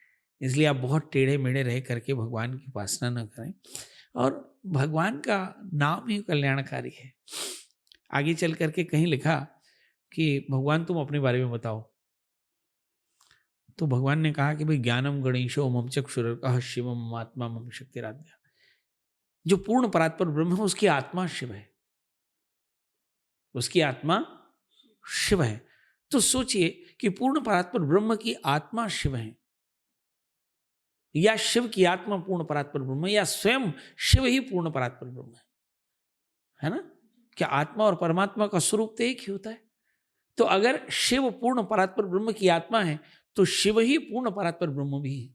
Speaker 1: इसलिए आप बहुत टेढ़े मेढ़े रह करके भगवान की उपासना न करें, और भगवान का नाम ही कल्याणकारी है। आगे चल करके कहीं लिखा कि भगवान तुम अपने बारे में बताओ, तो भगवान ने कहा कि भाई ज्ञानम गणेशो मम चक्षुरर्कः शिवम आत्मा मम शक्तिराध्या। जो पूर्ण परात्पर ब्रह्म है उसकी आत्मा शिव है, उसकी आत्मा शिव है। तो सोचिए कि पूर्ण परात्पर ब्रह्म की आत्मा शिव है, या शिव की आत्मा पूर्ण परात्पर ब्रह्म है, या स्वयं शिव ही पूर्ण परात्पर ब्रह्म है ना? क्या आत्मा और परमात्मा का स्वरूप तो एक ही होता है? तो अगर शिव पूर्ण परात्पर ब्रह्म की आत्मा है तो शिव ही पूर्ण परात्पर ब्रह्म भी है,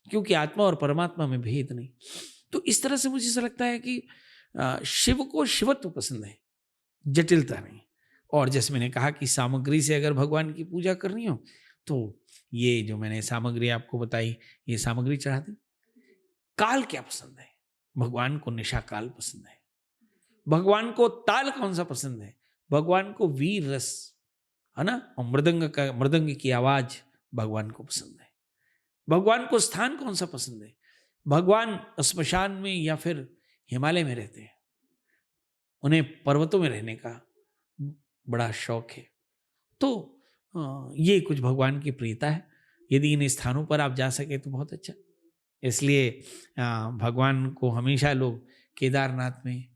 Speaker 1: क्योंकि आत्मा और परमात्मा में भेद नहीं। तो इस तरह से मुझे ऐसा लगता है कि शिव को शिवत्व पसंद है, जटिलता नहीं। और जैसे मैंने कहा कि सामग्री से अगर भगवान की पूजा करनी हो तो ये जो मैंने सामग्री आपको बताई, ये सामग्री चढ़ा दी। काल क्या पसंद है? भगवान को निशा काल पसंद है। भगवान को ताल कौन सा पसंद है? भगवान को वीर रस, है ना, और मृदंग की आवाज भगवान को पसंद है। भगवान को स्थान कौन सा पसंद है? भगवान श्मशान में या फिर हिमालय में रहते हैं, उन्हें पर्वतों में रहने का बड़ा शौक है। तो ये कुछ भगवान की प्रियता है। यदि इन स्थानों पर आप जा सके तो बहुत अच्छा। इसलिए भगवान को हमेशा लोग केदारनाथ में,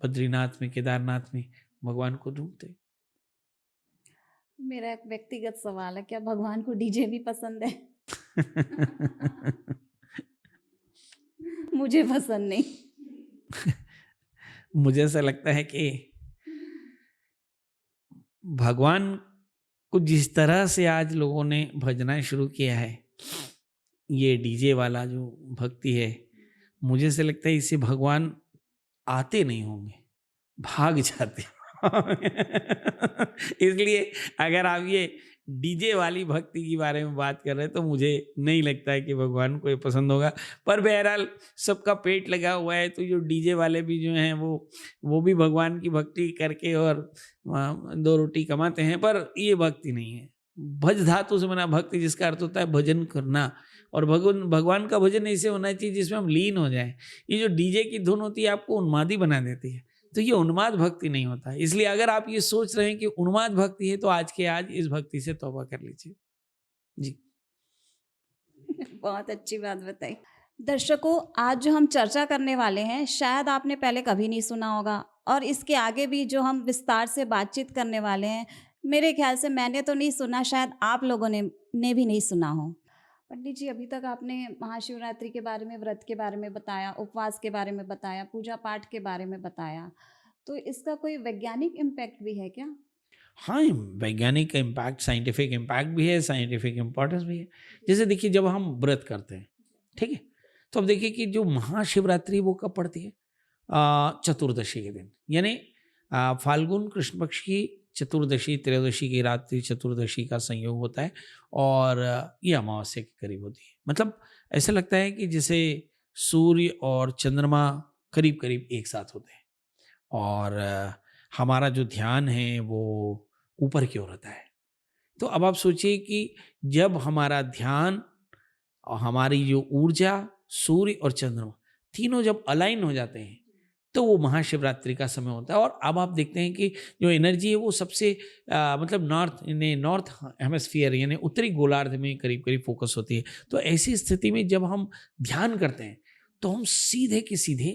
Speaker 1: बद्रीनाथ में, केदारनाथ में भगवान को ढूंढते।
Speaker 2: मेरा एक व्यक्तिगत सवाल है, क्या भगवान को डीजे भी पसंद है? मुझे पसंद नहीं।
Speaker 1: मुझे ऐसा लगता है कि भगवान को जिस तरह से आज लोगों ने भजना शुरू किया है, ये डीजे वाला जो भक्ति है, मुझे ऐसा लगता है इससे भगवान आते नहीं होंगे, भाग जाते। इसलिए अगर आप ये डीजे वाली भक्ति के बारे में बात कर रहे हैं तो मुझे नहीं लगता है कि भगवान को ये पसंद होगा। पर बहरहाल सबका पेट लगा हुआ है, तो जो डीजे वाले भी जो हैं वो भी भगवान की भक्ति करके और दो रोटी कमाते हैं, पर ये भक्ति नहीं है। भज धातु से बना भक्ति, जिसका अर्थ होता है भजन करना, और भगवान का भजन ऐसे होना चाहिए जिसमें हम लीन हो जाएं। ये जो डीजे की धुन होती है आपको उन्मादी बना देती है, तो ये उन्माद भक्ति नहीं होता। इसलिए अगर आप ये सोच रहे हैं कि उन्माद भक्ति है तो आज के आज इस भक्ति से तौबा कर लीजिए जी।
Speaker 2: बहुत अच्छी बात बताई। दर्शकों, आज जो हम चर्चा करने वाले हैं शायद आपने पहले कभी नहीं सुना होगा, और इसके आगे भी जो हम विस्तार से बातचीत करने वाले हैं, मेरे ख्याल से मैंने तो नहीं सुना, शायद आप लोगों ने भी नहीं सुना हो। पंडित जी, अभी तक आपने महाशिवरात्रि के बारे में, व्रत के बारे में बताया, उपवास के बारे में बताया, पूजा पाठ के बारे में बताया, तो इसका कोई वैज्ञानिक इम्पैक्ट भी है क्या?
Speaker 1: हाँ, वैज्ञानिक इम्पैक्ट, साइंटिफिक इम्पैक्ट भी है, साइंटिफिक इम्पोर्टेंस भी है। जैसे देखिए, जब हम व्रत करते हैं, ठीक है, तो अब देखिए कि जो महाशिवरात्रि वो कब पड़ती है? चतुर्दशी के दिन, यानी फाल्गुन कृष्ण पक्ष की चतुर्दशी, त्रयोदशी की रात्रि चतुर्दशी का संयोग होता है, और ये अमावस्या के करीब होती है। मतलब ऐसा लगता है कि जैसे सूर्य और चंद्रमा करीब करीब एक साथ होते हैं, और हमारा जो ध्यान है वो ऊपर की ओर होता है। तो अब आप सोचिए कि जब हमारा ध्यान और हमारी जो ऊर्जा, सूर्य और चंद्रमा तीनों जब अलाइन हो जाते हैं तो वो महाशिवरात्रि का समय होता है। और अब आप देखते हैं कि जो एनर्जी है वो सबसे मतलब नॉर्थ हेमिस्फीयर यानी उत्तरी गोलार्ध में करीब करीब फोकस होती है। तो ऐसी स्थिति में जब हम ध्यान करते हैं तो हम सीधे के सीधे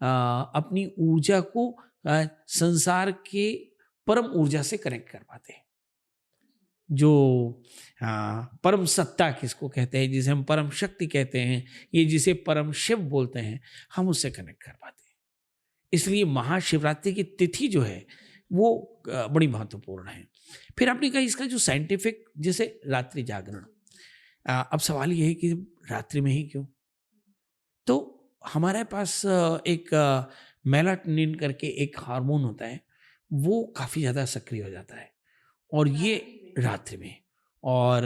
Speaker 1: अपनी ऊर्जा को संसार के परम ऊर्जा से कनेक्ट कर पाते हैं। जो परम सत्ता किसको कहते हैं, जिसे हम परम शक्ति कहते हैं, ये जिसे परम शिव बोलते हैं, हम उससे कनेक्ट कर पाते हैं। इसलिए महाशिवरात्रि की तिथि जो है वो बड़ी महत्वपूर्ण है। फिर आपने कहा इसका जो साइंटिफिक, जैसे रात्रि जागरण, अब सवाल ये है कि रात्रि में ही क्यों? तो हमारे पास एक मेलाटोनिन करके एक हार्मोन होता है, वो काफ़ी ज़्यादा सक्रिय हो जाता है और ये रात्रि में। और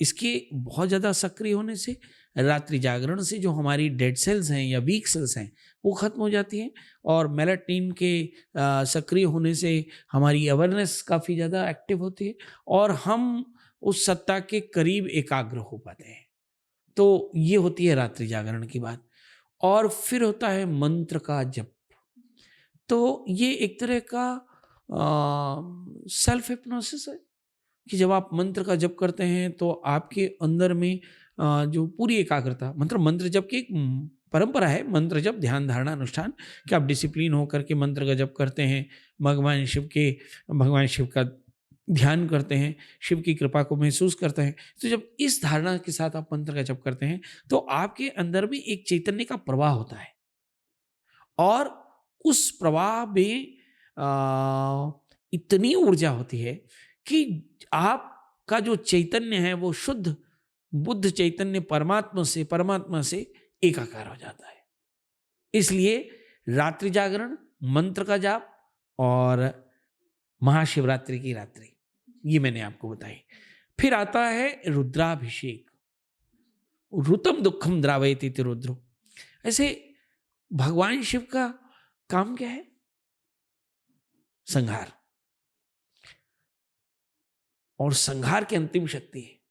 Speaker 1: इसके बहुत ज़्यादा सक्रिय होने से रात्रि जागरण से जो हमारी डेड सेल्स हैं या वीक सेल्स हैं वो ख़त्म हो जाती हैं, और मेलाटोनिन के सक्रिय होने से हमारी अवेयरनेस काफ़ी ज़्यादा एक्टिव होती है और हम उस सत्ता के करीब एकाग्र हो पाते हैं। तो ये होती है रात्रि जागरण की बात। और फिर होता है मंत्र का जप। तो ये एक तरह का सेल्फ हिप्नोसिस है कि जब आप मंत्र का जप करते हैं तो आपके अंदर में जो पूरी एकाग्रता, मंत्र मंत्र जप की एक परंपरा है, मंत्र जप ध्यान धारणा अनुष्ठान, कि आप डिसिप्लिन होकर के मंत्र का जप करते हैं, भगवान शिव का ध्यान करते हैं, शिव की कृपा को महसूस करते हैं। तो जब इस धारणा के साथ आप मंत्र का जप करते हैं तो आपके अंदर में एक चैतन्य का प्रवाह होता है और उस प्रवाह में इतनी ऊर्जा होती है कि आपका जो चैतन्य है वो शुद्ध बुद्ध चैतन्य परमात्मा से एकाकार हो जाता है। इसलिए रात्रि जागरण, मंत्र का जाप और महाशिवरात्रि की रात्रि, ये मैंने आपको बताई। फिर आता है रुद्राभिषेक। ऋतम दुखम द्रावयति इति रुद्रो। ऐसे भगवान शिव का काम क्या है? संहार, और संहार की अंतिम शक्ति है।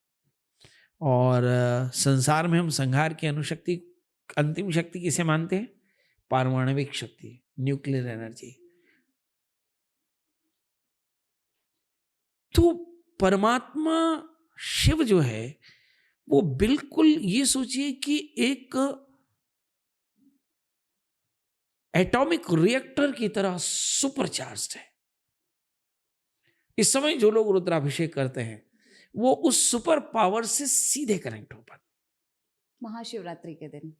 Speaker 1: और संसार में हम संहार की अंतिम शक्ति किसे मानते हैं? पारमाणविक शक्ति, न्यूक्लियर एनर्जी। तो परमात्मा शिव जो है वो बिल्कुल, ये सोचिए कि एक एटॉमिक रिएक्टर की तरह सुपरचार्ज्ड है। इस समय जो लोग रुद्राभिषेक करते हैं वो उस सुपर पावर से सीधे कनेक्ट हो पाते,
Speaker 2: महाशिवरात्रि के दिन,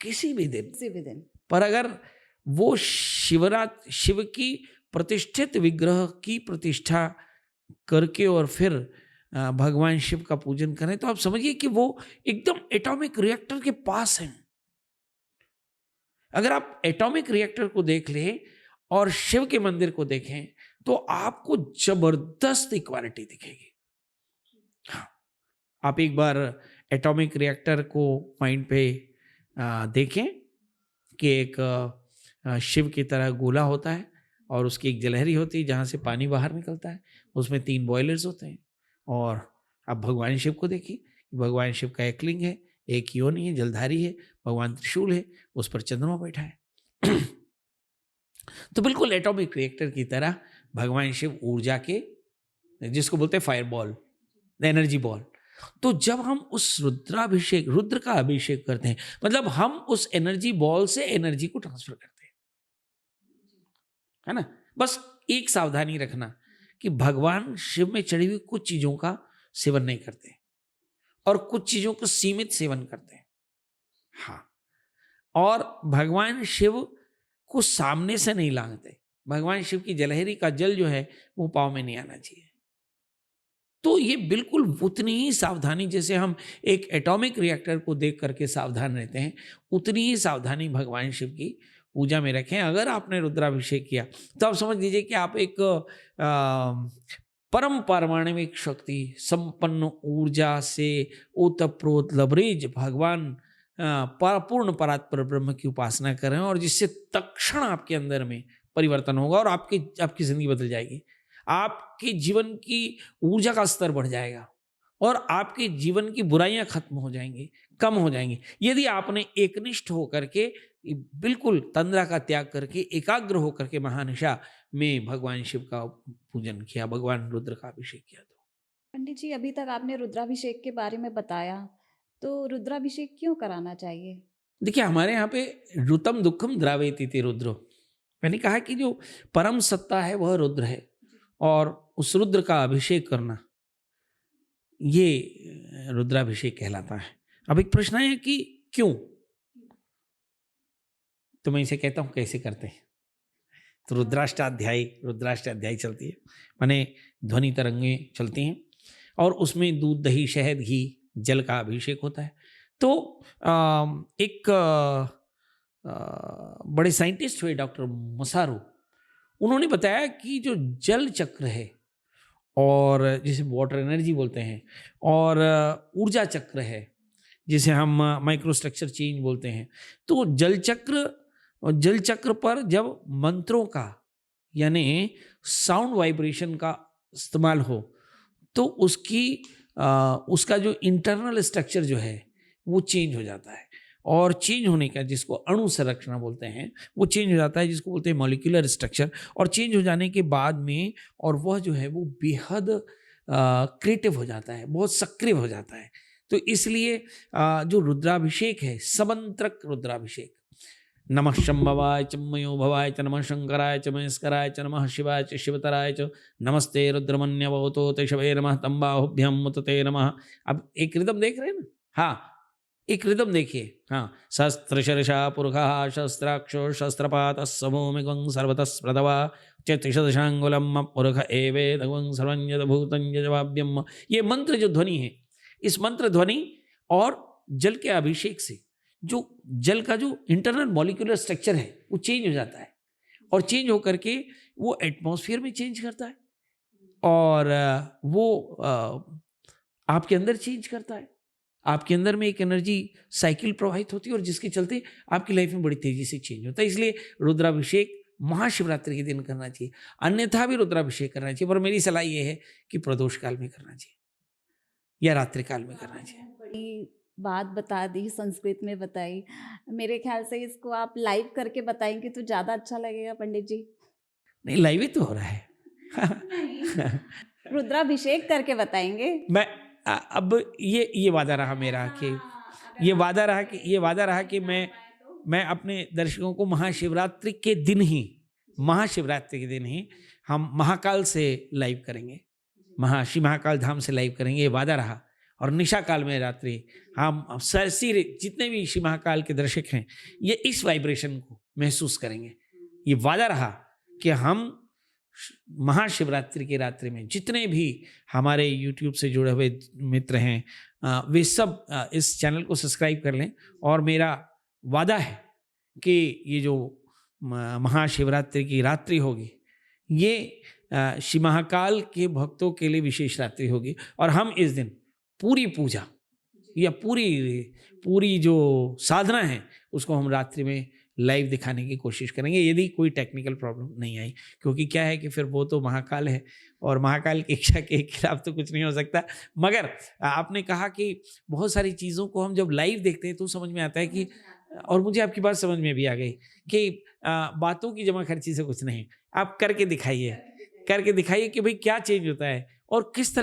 Speaker 1: किसी भी दिन।
Speaker 2: पर
Speaker 1: अगर वो शिव की प्रतिष्ठित विग्रह की प्रतिष्ठा करके और फिर भगवान शिव का पूजन करें तो आप समझिए कि वो एकदम एटॉमिक रिएक्टर के पास हैं। अगर आप एटॉमिक रिएक्टर को देख लें और शिव के मंदिर को देखें तो आपको जबरदस्त इक्वालिटी दिखेगी। हाँ, आप एक बार एटॉमिक रिएक्टर को माइंड पे देखें कि एक शिव की तरह गोला होता है और उसकी एक जलहरी होती है जहाँ से पानी बाहर निकलता है, उसमें 3 बॉयलर्स होते हैं। और आप भगवान शिव को देखिए, भगवान शिव का एक लिंग है, एक योनि है, जलधारी है, भगवान त्रिशूल है, उस पर चंद्रमा बैठा है। तो बिल्कुल एटॉमिक रिएक्टर की तरह भगवान शिव ऊर्जा के, जिसको बोलते हैं फायर बॉल, एनर्जी बॉल। तो जब हम उस रुद्र का अभिषेक करते हैं, मतलब हम उस एनर्जी बॉल से एनर्जी को ट्रांसफर करते हैं, है ना। बस एक सावधानी रखना कि भगवान शिव में चढ़ी हुई कुछ चीजों का सेवन नहीं करते और कुछ चीजों को सीमित सेवन करते हैं। हाँ, और भगवान शिव को सामने से नहीं लांघते। भगवान शिव की जलहरी का जल जो है वो पाँव में नहीं आना चाहिए। तो ये बिल्कुल उतनी ही सावधानी जैसे हम एक एटॉमिक रिएक्टर को देख करके सावधान रहते हैं, उतनी ही सावधानी भगवान शिव की पूजा में रखें। अगर आपने रुद्राभिषेक किया तो आप समझ लीजिए कि आप एक परम पारमाणविक शक्ति संपन्न ऊर्जा से ओतप्रोत लबरेज भगवान पूर्ण परात्पर ब्रह्म की उपासना कर रहे हैं, और जिससे तत्क्षण आपके अंदर में परिवर्तन होगा और आपकी जिंदगी बदल जाएगी। आपके जीवन की ऊर्जा का स्तर बढ़ जाएगा और आपके जीवन की बुराइयां खत्म हो जाएंगी, कम हो जाएंगी। यदि आपने एकनिष्ठ होकर के बिल्कुल तंद्रा का त्याग करके एकाग्र होकर के महानिशा में भगवान शिव का पूजन किया, भगवान रुद्र का अभिषेक किया। तो
Speaker 2: पंडित जी, अभी तक आपने रुद्राभिषेक के बारे में बताया, तो रुद्राभिषेक क्यों कराना चाहिए?
Speaker 1: देखिए, हमारे यहाँ पे ऋतम दुखम द्रावयति इति रुद्रो, मैंने कहा कि जो परम सत्ता है वह रुद्र है, और उस रुद्र का अभिषेक करना ये रुद्राभिषेक कहलाता है। अब एक प्रश्न है कि क्यों, तो मैं इसे कहता हूं कैसे करते हैं। तो रुद्राष्टाध्यायी चलती है, माने ध्वनि तरंगें चलती हैं और उसमें दूध दही शहद घी जल का अभिषेक होता है। तो एक बड़े साइंटिस्ट हुए डॉक्टर मसारू, उन्होंने बताया कि जो जल चक्र है और जिसे वाटर एनर्जी बोलते हैं, और ऊर्जा चक्र है जिसे हम माइक्रो स्ट्रक्चर चेंज बोलते हैं, तो जल चक्र पर जब मंत्रों का यानी साउंड वाइब्रेशन का इस्तेमाल हो तो उसका जो इंटरनल स्ट्रक्चर जो है वो चेंज हो जाता है, और चेंज होने का जिसको अणु संरचना बोलते हैं वो चेंज हो जाता है, जिसको बोलते हैं मॉलिक्यूलर स्ट्रक्चर। और चेंज हो जाने के बाद में और वह जो है वो बेहद क्रिएटिव हो जाता है, बहुत सक्रिय हो जाता है। तो इसलिए जो रुद्राभिषेक है, समंत्रक रुद्राभिषेक, नमः शंभवाय च मयो भवाय च नमः शंकराय च महेश्वराय च नमः शिवाय च शिवतराय च नमस्ते रुद्रमन्यवतो ते शवे नमः तंबाहुभ्यम मुत ते नमः। अब एक रिदम देख रहे हैं ना? हाँ, एक रिदम देखिए। हाँ, शस्त्रशर्षा पुरुषः शस्त्राक्षो शस्त्रपातः समोमिगं सर्वतस्प्रदवा चतुर्शदशांगुलम पुरुष एवेदगं सर्वं यद्भूतं यज्वाभ्यम। ये मंत्र जो ध्वनि है, इस मंत्र ध्वनि और जल के अभिषेक से जो जल का जो इंटरनल मॉलिक्यूलर स्ट्रक्चर है वो चेंज हो जाता है, और चेंज होकर के वो एटमॉस्फेयर में चेंज करता है, और वो आपके अंदर चेंज करता है। आपके अंदर में एक एनर्जी साइकिल प्रवाहित होती है, और जिसके चलते आपकी लाइफ में बड़ी तेजी से चेंज होता है। इसलिए रुद्राभिषेक महाशिवरात्रि के दिन करना चाहिए, अन्यथा भी रुद्राभिषेक करना चाहिए, पर मेरी सलाह ये है कि प्रदोष काल में करना चाहिए या रात्रि काल में करना चाहिए।
Speaker 2: बड़ी बात बता दी, संस्कृत में बताई। मेरे ख्याल से इसको आप लाइव करके बताएंगे तो ज़्यादा अच्छा लगेगा पंडित जी।
Speaker 1: नहीं, लाइव ही तो हो रहा है।
Speaker 2: रुद्राभिषेक करके बताएंगे।
Speaker 1: मैं अब ये वादा रहा मेरा कि ये वादा रहा कि मैं अपने दर्शकों को महाशिवरात्रि के दिन ही हम महाकाल से लाइव करेंगे, श्री महाकाल धाम से लाइव करेंगे, ये वादा रहा। और निशा काल में रात्रि हम जितने भी श्री महाकाल के दर्शक हैं ये इस वाइब्रेशन को महसूस करेंगे। ये वादा रहा कि हम महाशिवरात्रि की रात्रि में जितने भी हमारे YouTube से जुड़े हुए मित्र हैं वे सब इस चैनल को सब्सक्राइब कर लें, और मेरा वादा है कि ये जो महाशिवरात्रि की रात्रि होगी ये श्री महाकाल के भक्तों के लिए विशेष रात्रि होगी, और हम इस दिन पूरी पूजा या पूरी जो साधना है उसको हम रात्रि में लाइव दिखाने की कोशिश करेंगे, यदि कोई टेक्निकल प्रॉब्लम नहीं आई। क्योंकि क्या है कि फिर वो तो महाकाल है, और महाकाल की इच्छा के खिलाफ तो कुछ नहीं हो सकता। मगर आपने कहा कि बहुत सारी चीज़ों को हम जब लाइव देखते हैं तो समझ में आता है कि, और मुझे आपकी बात समझ में भी आ गई कि बातों की जमा खर्ची से कुछ नहीं, आप करके दिखाइए कि भाई क्या चेंज होता है और किस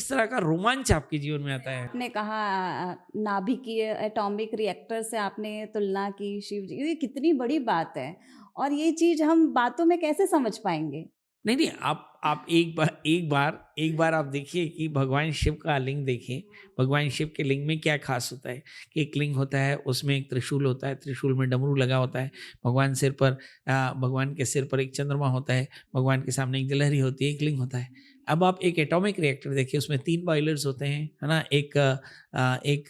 Speaker 1: तरह का रोमांच आपके जीवन में आता है।
Speaker 2: आपने कहा नाभिकीय एटॉमिक रिएक्टर से आपने तुलना की शिव जी, ये कितनी बड़ी बात है, और ये चीज़ हम बातों में कैसे समझ पाएंगे?
Speaker 1: नहीं, आप एक बार आप देखिए कि भगवान शिव का लिंग देखिए। भगवान शिव के लिंग में क्या खास होता है कि एक लिंग होता है, उसमें एक त्रिशूल होता है, त्रिशूल में डमरू लगा होता है। भगवान के सिर पर एक चंद्रमा होता है, भगवान के सामने एक जलहरी होती है, एक लिंग होता है। अब आप एक एटॉमिक रिएक्टर देखिए, उसमें 3 बॉयलर्स होते हैं, है ना? एक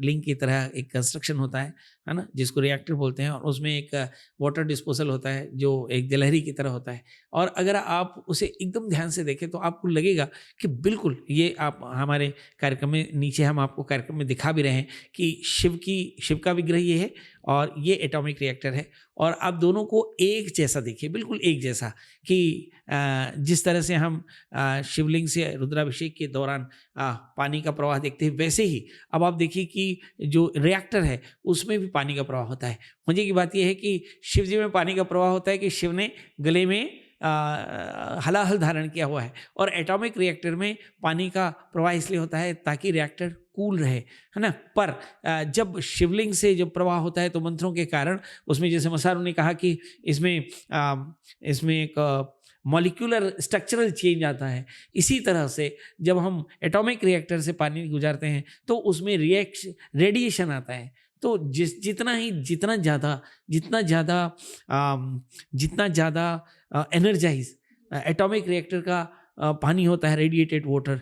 Speaker 1: लिंग की तरह एक कंस्ट्रक्शन होता है ना, जिसको रिएक्टर बोलते हैं, और उसमें एक वाटर डिस्पोजल होता है जो एक जलहरी की तरह होता है। और अगर आप उसे एकदम ध्यान से देखें तो आपको लगेगा कि बिल्कुल ये आप हमारे कार्यक्रम में नीचे हम आपको कार्यक्रम में दिखा भी रहे हैं कि शिव का विग्रह ये है और ये एटॉमिक रिएक्टर है, और आप दोनों को एक जैसा देखिए, बिल्कुल एक जैसा, कि जिस तरह से हम शिवलिंग से रुद्राभिषेक के दौरान पानी का प्रवाह देखते हैं, वैसे ही अब आप देखिए कि जो रिएक्टर है उसमें भी पानी का प्रवाह होता है। मजे की बात यह है कि शिव जी में पानी का प्रवाह होता है कि शिव ने गले में हलाहल धारण किया हुआ है, और एटॉमिक रिएक्टर में पानी का प्रवाह इसलिए होता है ताकि रिएक्टर कूल रहे, है ना। पर जब शिवलिंग से जब प्रवाह होता है तो मंत्रों के कारण उसमें, जैसे मसारू ने कहा कि इसमें एक मॉलिक्यूलर स्ट्रक्चरल चेंज आता है, इसी तरह से जब हम एटॉमिक रिएक्टर से पानी गुजारते हैं तो उसमें रेडिएशन आता है। तो जितना ज़्यादा एनर्जाइज एटॉमिक रिएक्टर का पानी होता है, रेडिएटेड वाटर,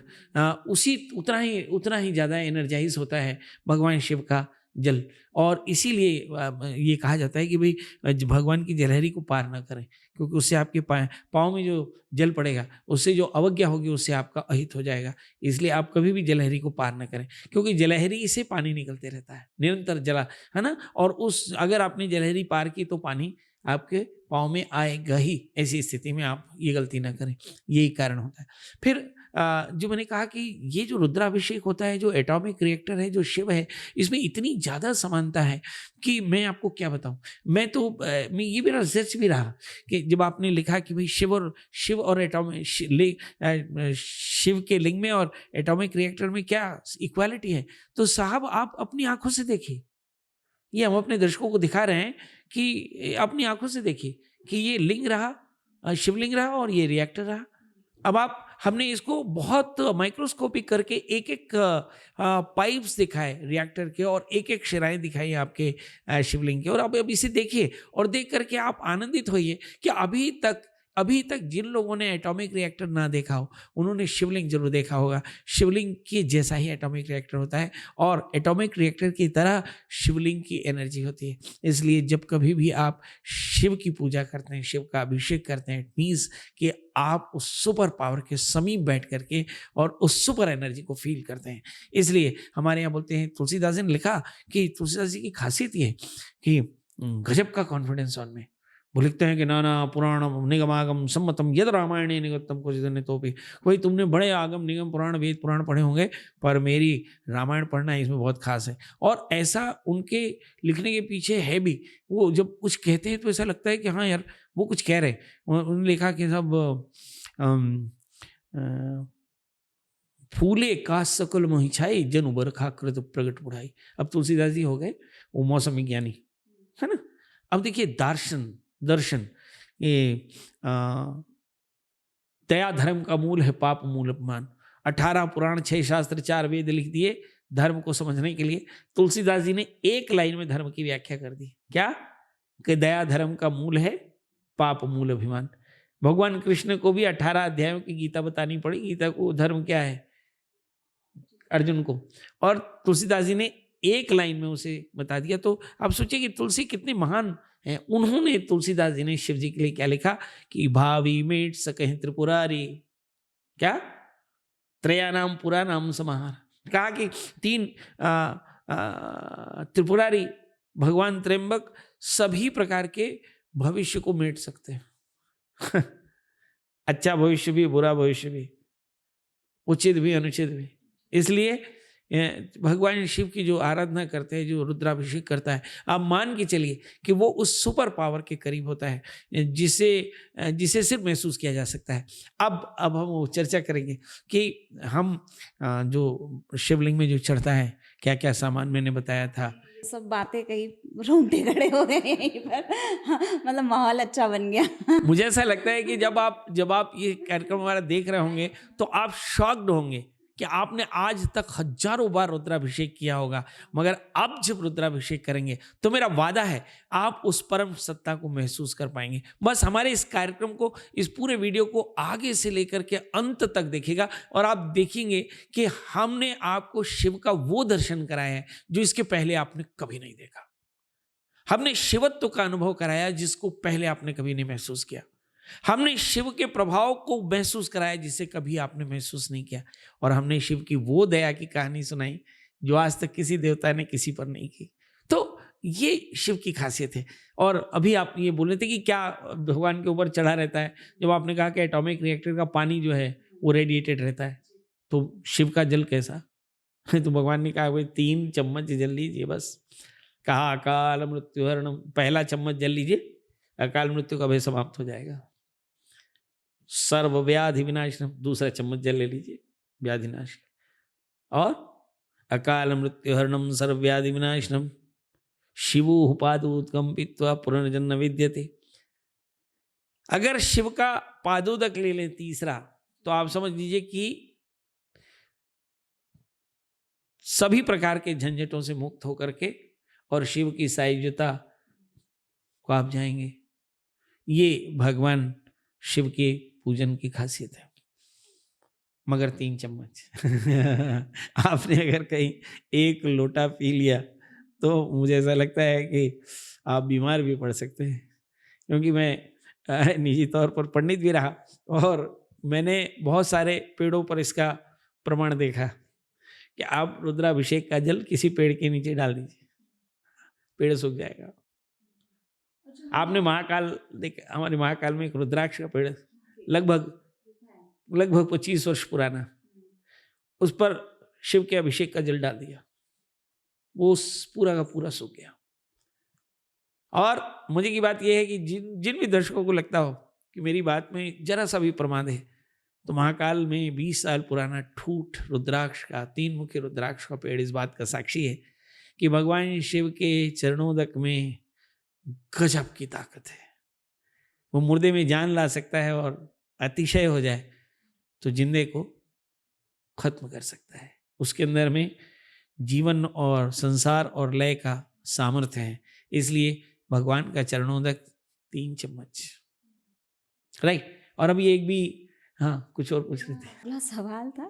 Speaker 1: उसी उतना ही ज़्यादा एनर्जाइज होता है भगवान शिव का जल। और इसीलिए ये कहा जाता है कि भाई भगवान की जलहरी को पार ना करें, क्योंकि उससे आपके पाँव में जो जल पड़ेगा, उससे जो अवज्ञा होगी, उससे आपका अहित हो जाएगा। इसलिए आप कभी भी जलहरी को पार ना करें, क्योंकि जलहरी से पानी निकलते रहता है निरंतर जला, है ना। और उस अगर आपने जलहरी पार की तो पानी आपके पाँव में आएगा ही। ऐसी स्थिति में आप ये गलती ना करें, यही कारण होता है। फिर जो मैंने कहा कि ये जो रुद्राभिषेक होता है, जो एटॉमिक रिएक्टर है, जो शिव है, इसमें इतनी ज़्यादा समानता है कि मैं आपको क्या बताऊं। मैं तो मैं ये मेरा रिसर्च भी रहा कि जब आपने लिखा कि भाई शिव और एटॉमिक शिव के लिंग में और एटॉमिक रिएक्टर में क्या इक्वालिटी है, तो साहब आप अपनी आंखों से देखिए। ये हम अपने दर्शकों को दिखा रहे हैं कि अपनी आंखों से देखिए कि ये लिंग रहा, शिवलिंग रहा, और ये रिएक्टर रहा। अब आप हमने इसको बहुत माइक्रोस्कोपिक करके एक एक पाइप्स दिखाए रिएक्टर के, और एक एक शिराएं दिखाई आपके शिवलिंग के। और अब इसे देखिए और देख करके आप आनंदित होइए कि अभी तक जिन लोगों ने एटॉमिक रिएक्टर ना देखा हो, उन्होंने शिवलिंग जरूर देखा होगा। शिवलिंग के जैसा ही एटॉमिक रिएक्टर होता है, और एटॉमिक रिएक्टर की तरह शिवलिंग की एनर्जी होती है। इसलिए जब कभी भी आप शिव की पूजा करते हैं, शिव का अभिषेक करते हैं, इट मीन्स कि आप उस सुपर पावर के समीप बैठ करके और उस सुपर एनर्जी को फील करते हैं। इसलिए हमारे यहाँ बोलते हैं, तुलसीदास जी ने लिखा कि तुलसीदास जी की खासियत ये कि गजब का कॉन्फिडेंस उनमें। वो लिखते हैं कि नाना पुराणम निगमागम सम्मतम यद रामायणे निगतम कुछ दिन तो भी। कोई तुमने बड़े आगम निगम पुराण वेद पुराण पढ़े होंगे, पर मेरी रामायण पढ़ना इसमें बहुत खास है। और ऐसा उनके लिखने के पीछे है भी। वो जब कुछ कहते हैं तो ऐसा लगता है कि हाँ यार वो कुछ कह रहे हैं। उन्होंने लिखा कि सब फूले का सकल मोहि छाई, जन उबर खा कृत प्रगट बुढ़ाई। अब तुलसीदास जी हो गए वो मौसमी ज्ञानी, है ना। अब देखिए दर्शन ये दया धर्म का मूल है, पाप मूल अपमान। 18 पुराण 6 शास्त्र 4 वेद लिख दिए धर्म को समझने के लिए। तुलसीदास जी ने एक लाइन में धर्म की व्याख्या कर दी, क्या कि दया धर्म का मूल है, पाप मूल अभिमान। भगवान कृष्ण को भी 18 अध्यायों की गीता बतानी पड़ी। गीता को धर्म क्या है अर्जुन को, और तुलसीदास जी ने एक लाइन में उसे बता दिया। तो आप सोचिए कि तुलसी कितने महान हैं। उन्होंने तुलसीदास जी ने शिव जी के लिए क्या लिखा कि भावी मेट सकह त्रिपुरारी, क्या त्रया नाम पुरा नाम समाहार। कहा कि 3 त्रिपुरारी भगवान त्र्यंबक सभी प्रकार के भविष्य को मेट सकते हैं। अच्छा भविष्य भी, बुरा भविष्य भी, उचित भी, अनुचित भी। इसलिए भगवान शिव की जो आराधना करते हैं, जो रुद्राभिषेक करता है, आप मान के चलिए कि वो उस सुपर पावर के करीब होता है जिसे सिर्फ महसूस किया जा सकता है। अब हम वो चर्चा करेंगे कि हम जो शिवलिंग में जो चढ़ता है, क्या क्या सामान मैंने बताया था,
Speaker 2: सब बातें कही रोंगटे खड़े हो गए यहीं पर। मतलब माहौल अच्छा बन गया।
Speaker 1: मुझे ऐसा लगता है कि जब आप ये कार्यक्रम हमारा देख रहे होंगे तो आप शॉक्ड होंगे कि आपने आज तक हजारों बार रुद्राभिषेक किया होगा, मगर अब जब रुद्राभिषेक करेंगे तो मेरा वादा है आप उस परम सत्ता को महसूस कर पाएंगे। बस हमारे इस कार्यक्रम को, इस पूरे वीडियो को आगे से लेकर के अंत तक देखिएगा और आप देखेंगे कि हमने आपको शिव का वो दर्शन कराया है जो इसके पहले आपने कभी नहीं देखा। हमने शिवत्व का अनुभव कराया जिसको पहले आपने कभी नहीं महसूस किया। हमने शिव के प्रभाव को महसूस कराया जिसे कभी आपने महसूस नहीं किया। और हमने शिव की वो दया की कहानी सुनाई जो आज तक किसी देवता ने किसी पर नहीं की। तो ये शिव की खासियत है। और अभी आप ये बोल रहे थे कि क्या भगवान के ऊपर चढ़ा रहता है, जब आपने कहा कि एटॉमिक रिएक्टर का पानी जो है वो रेडिएटेड रहता है, तो शिव का जल कैसा? तो भगवान ने कहा भाई 3 चम्मच जल लीजिए बस। कहा अकाल मृत्यु हरणम, पहला चम्मच जल लीजिए, अकाल मृत्यु का भय समाप्त हो जाएगा। सर्व व्याधि विनाशनम, दूसरा चम्मच जल ले लीजिए, व्याधि नाश। और अकाल मृत्यु हरणम सर्व व्याधि विनाशनम शिवो पादोदकंपित्वा पुनर्जन्म विद्यते। अगर शिव का पादोदक ले लें तीसरा, तो आप समझ लीजिए कि सभी प्रकार के झंझटों से मुक्त होकर के और शिव की सायुज्यता को आप जाएंगे। ये भगवान शिव के पूजन की खासियत है। मगर 3 चम्मच। आपने अगर कहीं 1 लोटा पी लिया तो मुझे ऐसा लगता है कि आप बीमार भी पड़ सकते हैं। क्योंकि मैं निजी तौर पर पंडित भी रहा और मैंने बहुत सारे पेड़ों पर इसका प्रमाण देखा कि आप रुद्राभिषेक का जल किसी पेड़ के नीचे डाल दीजिए, पेड़ सूख जाएगा। आपने महाकाल देखा, हमारे महाकाल में एक रुद्राक्ष का पेड़ लगभग 25 वर्ष पुराना, उस पर शिव के अभिषेक का जल डाल दिया, वो पूरा का पूरा सूख गया। और मुझे की बात यह है कि जिन जिन भी दर्शकों को लगता हो कि मेरी बात में जरा सा भी प्रमाद है, तो महाकाल में 20 साल पुराना ठूठ रुद्राक्ष का, 3 मुखी रुद्राक्ष का पेड़ इस बात का साक्षी है कि भगवान शिव के चरणोदक में गजब की ताकत है। वो मुर्दे में जान ला सकता है और अतिशय हो जाए तो जिंदे को खत्म कर सकता है। उसके अंदर में जीवन और संसार और लय का सामर्थ्य है। इसलिए भगवान का चरणोदक 3 चम्मच, राइट। और अभी एक भी, हाँ कुछ और पूछ रहे थे।
Speaker 2: अगला सवाल था,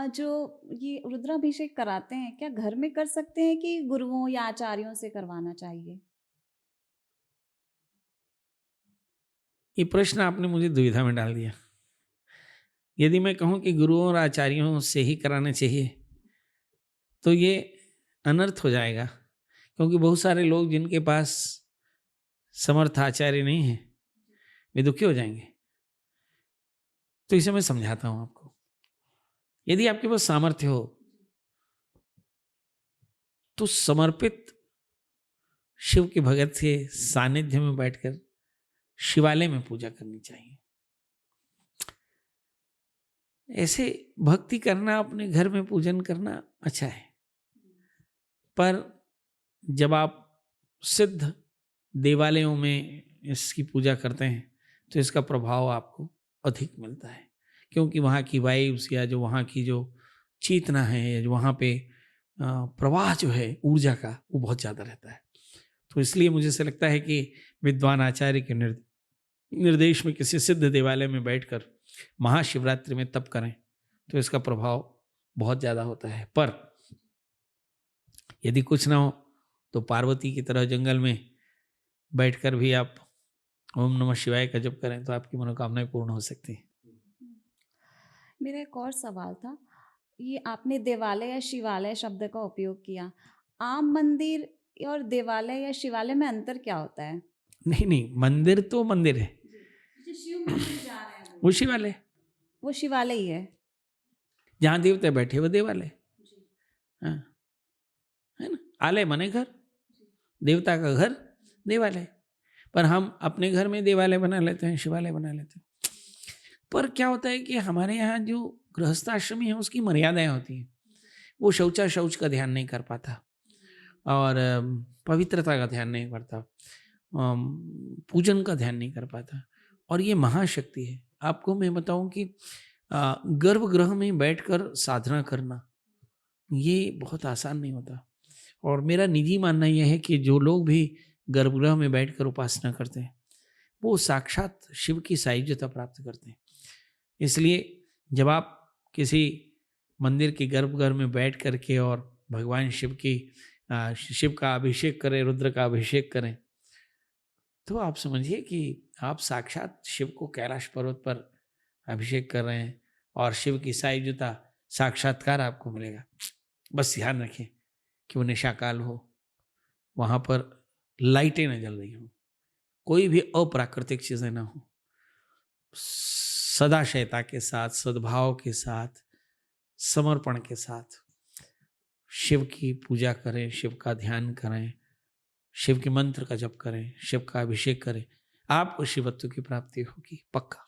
Speaker 2: जो ये रुद्राभिषेक कराते हैं क्या घर में कर सकते हैं कि गुरुओं या आचार्यों से करवाना चाहिए?
Speaker 1: ये प्रश्न आपने मुझे दुविधा में डाल दिया। यदि मैं कहूं कि गुरुओं और आचार्यों से ही कराना चाहिए तो ये अनर्थ हो जाएगा, क्योंकि बहुत सारे लोग जिनके पास समर्थ आचार्य नहीं है वे दुखी हो जाएंगे। तो इसे मैं समझाता हूं आपको। यदि आपके पास सामर्थ्य हो तो समर्पित शिव के भगत के सानिध्य में बैठकर शिवालय में पूजा करनी चाहिए। ऐसे भक्ति करना, अपने घर में पूजन करना अच्छा है, पर जब आप सिद्ध देवालयों में इसकी पूजा करते हैं तो इसका प्रभाव आपको अधिक मिलता है, क्योंकि वहाँ की वाइब्स या जो वहाँ की जो चेतना है या जो वहाँ पे प्रवाह जो है ऊर्जा का, वो बहुत ज़्यादा रहता है। तो इसलिए मुझे ऐसा लगता है कि विद्वान आचार्य के निर्देश में किसी सिद्ध देवालय में बैठकर महाशिवरात्रि में तप करें तो इसका प्रभाव बहुत ज़्यादा होता है। पर यदि कुछ ना हो तो पार्वती की तरह जंगल में बैठकर भी आप ओम नमः शिवाय का जप करें तो आपकी मनोकामनाएं पूर्ण हो सकती हैं।
Speaker 2: मेरा एक और सवाल था, ये आपने देवालय या शिवालय शब्द का उपयोग किया, आम मंदिर और देवालय या शिवालय में अंतर क्या होता है?
Speaker 1: नहीं, मंदिर तो मंदिर है,
Speaker 2: शिव मंदिर जा रहे हैं
Speaker 1: वो शिवालय,
Speaker 2: वो शिवालय ही है।
Speaker 1: जहाँ देवता बैठे वो देवालय, हाँ, है ना। आलय माने घर, देवता का घर देवालय। पर हम अपने घर में देवालय बना लेते हैं, शिवालय बना लेते हैं। पर क्या होता है कि हमारे यहाँ जो गृहस्थाश्रमी है उसकी मर्यादाएं होती हैं। वो शौच का ध्यान नहीं कर पाता और पवित्रता का ध्यान नहीं करता, पूजन का ध्यान नहीं कर पाता। और ये महाशक्ति है। आपको मैं बताऊं कि गर्भगृह में बैठकर साधना करना ये बहुत आसान नहीं होता। और मेरा निजी मानना यह है कि जो लोग भी गर्भगृह में बैठकर उपासना करते हैं वो साक्षात शिव की सायुज्यता प्राप्त करते हैं। इसलिए जब आप किसी मंदिर के गर्भगृह में बैठ करके और भगवान शिव का अभिषेक करें, रुद्र का अभिषेक करें, तो आप समझिए कि आप साक्षात शिव को कैलाश पर्वत पर अभिषेक कर रहे हैं और शिव की सायुज्यता साक्षात्कार आपको मिलेगा। बस ध्यान रखें कि वो निशाकाल हो, वहाँ पर लाइटें न जल रही हों, कोई भी अप्राकृतिक चीज़ें ना हो, सदाशयता के साथ, सद्भाव के साथ, समर्पण के साथ शिव की पूजा करें, शिव का ध्यान करें, शिव के मंत्र का जप करें, शिव का अभिषेक करें, आपको शिवत्व की प्राप्ति होगी पक्का।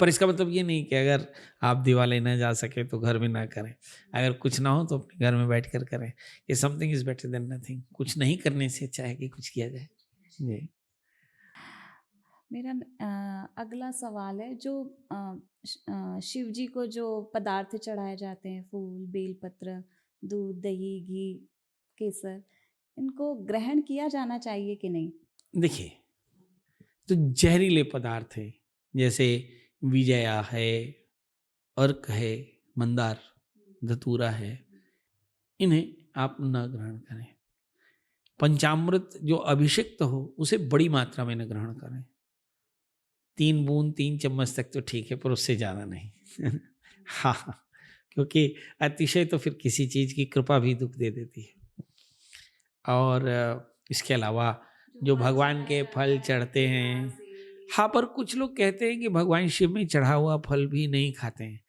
Speaker 1: पर इसका मतलब ये नहीं कि अगर आप दिवाली ना जा सके तो घर में ना करें, अगर कुछ ना हो तो अपने घर में बैठ कर करें। ये something is better than nothing. कुछ नहीं करने से अच्छा है कि कुछ किया जाए। जी।
Speaker 2: मेरा अगला सवाल है, जो शिव जी को जो पदार्थ चढ़ाए जाते हैं, फूल, बेलपत्र, दूध, दही, घी, केसर, इनको ग्रहण किया जाना चाहिए कि नहीं?
Speaker 1: देखिए, तो जहरीले पदार्थ हैं, जैसे विजया है, अर्क है, मंदार, धतूरा है, इन्हें आप न ग्रहण करें। पंचामृत जो अभिषिक्त हो उसे बड़ी मात्रा में न ग्रहण करें। 3 बूंद 3 चम्मच तक तो ठीक है, पर उससे ज़्यादा नहीं। हाँ, क्योंकि अतिशय तो फिर किसी चीज़ की कृपा भी दुख दे देती है। और इसके अलावा जो भगवान के फल चढ़ते हैं, हाँ, पर कुछ लोग कहते हैं कि भगवान शिव में चढ़ा हुआ फल भी नहीं खाते हैं।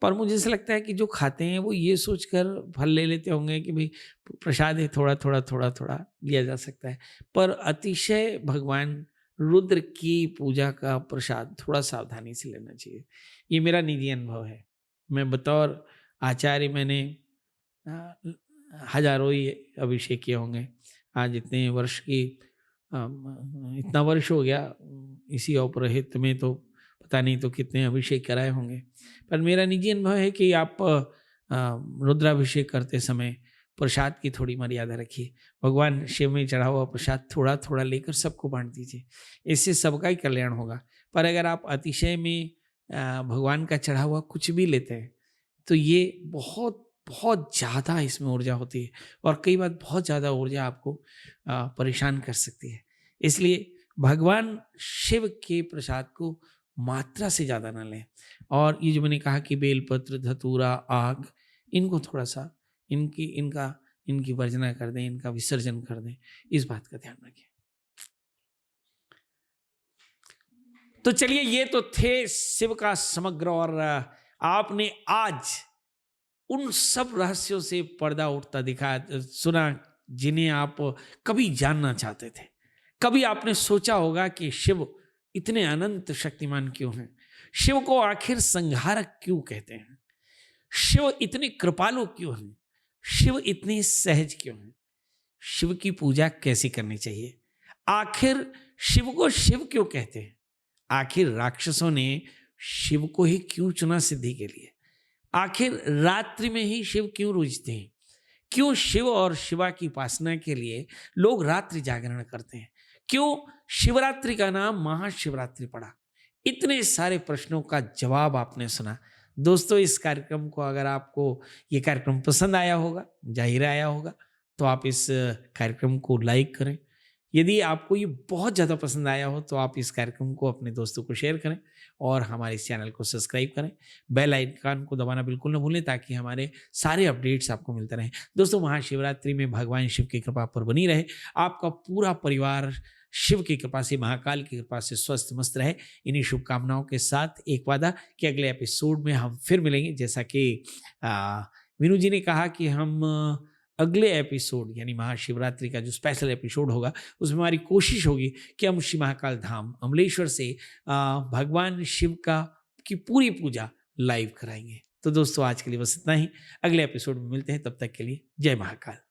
Speaker 1: पर मुझे ऐसा लगता है कि जो खाते हैं वो ये सोचकर फल ले लेते होंगे कि भाई प्रसाद है, थोड़ा थोड़ा थोड़ा थोड़ा लिया जा सकता है। पर अतिशय भगवान रुद्र की पूजा का प्रसाद थोड़ा सावधानी से लेना चाहिए। ये मेरा निजी अनुभव है। मैं बतौर आचार्य मैंने अ, हजारों ही अभिषेक किए होंगे। आज इतने वर्ष की इतना वर्ष हो गया इसी औपरोहित में, तो पता नहीं तो कितने अभिषेक कराए होंगे। पर मेरा निजी अनुभव है कि आप रुद्राभिषेक करते समय प्रसाद की थोड़ी मर्यादा रखिए। भगवान शिव में चढ़ा हुआ प्रसाद थोड़ा थोड़ा लेकर सबको बांट दीजिए, इससे सबका ही कल्याण होगा। पर अगर आप अतिशय में भगवान का चढ़ा हुआ कुछ भी लेते हैं तो ये बहुत बहुत ज़्यादा इसमें ऊर्जा होती है, और कई बार बहुत ज़्यादा ऊर्जा आपको परेशान कर सकती है। इसलिए भगवान शिव के प्रसाद को मात्रा से ज़्यादा ना लें। और ये जो मैंने कहा कि बेलपत्र, धतूरा, आग, इनको थोड़ा सा इनकी वर्जना कर दें, इनका विसर्जन कर दें, इस बात का ध्यान रखें। तो चलिए, ये तो थे शिव का समग्र, और आपने आज उन सब रहस्यों से पर्दा उठता सुना जिन्हें आप कभी जानना चाहते थे। कभी आपने सोचा होगा कि शिव इतने अनंत शक्तिमान क्यों हैं, शिव को आखिर संहारक क्यों कहते हैं, शिव इतने कृपालु क्यों हैं, शिव इतने सहज क्यों हैं, शिव की पूजा कैसे करनी चाहिए, आखिर शिव को शिव क्यों कहते हैं, आखिर राक्षसों ने शिव को ही क्यों चुना सिद्धि के लिए, आखिर रात्रि में ही शिव क्यों पूजते हैं, क्यों शिव और शिवा की उपासना के लिए लोग रात्रि जागरण करते हैं, क्यों शिवरात्रि का नाम महाशिवरात्रि पड़ा। इतने सारे प्रश्नों का जवाब आपने सुना। दोस्तों, इस कार्यक्रम को अगर आपको ये कार्यक्रम पसंद आया होगा, जाहिर आया होगा, तो आप इस कार्यक्रम को लाइक करें। यदि आपको ये बहुत ज़्यादा पसंद आया हो तो आप इस कार्यक्रम को अपने दोस्तों को शेयर करें, और हमारे इस चैनल को सब्सक्राइब करें। बेल आइकन को दबाना बिल्कुल न भूलें, ताकि हमारे सारे अपडेट्स आपको मिलते रहें। दोस्तों, महाशिवरात्रि में भगवान शिव की कृपा पर बनी रहे, आपका पूरा परिवार शिव की कृपा से, महाकाल की कृपा से स्वस्थ मस्त रहे। इन्हीं शुभकामनाओं के साथ एक वादा कि अगले एपिसोड में हम फिर मिलेंगे। जैसा कि मीनू जी ने कहा कि हम अगले एपिसोड यानी महाशिवरात्रि का जो स्पेशल एपिसोड होगा, उसमें हमारी कोशिश होगी कि हम श्री महाकाल धाम अमलेश्वर से भगवान शिव की पूरी पूजा लाइव कराएंगे। तो दोस्तों, आज के लिए बस इतना ही। अगले एपिसोड में मिलते हैं, तब तक के लिए जय महाकाल।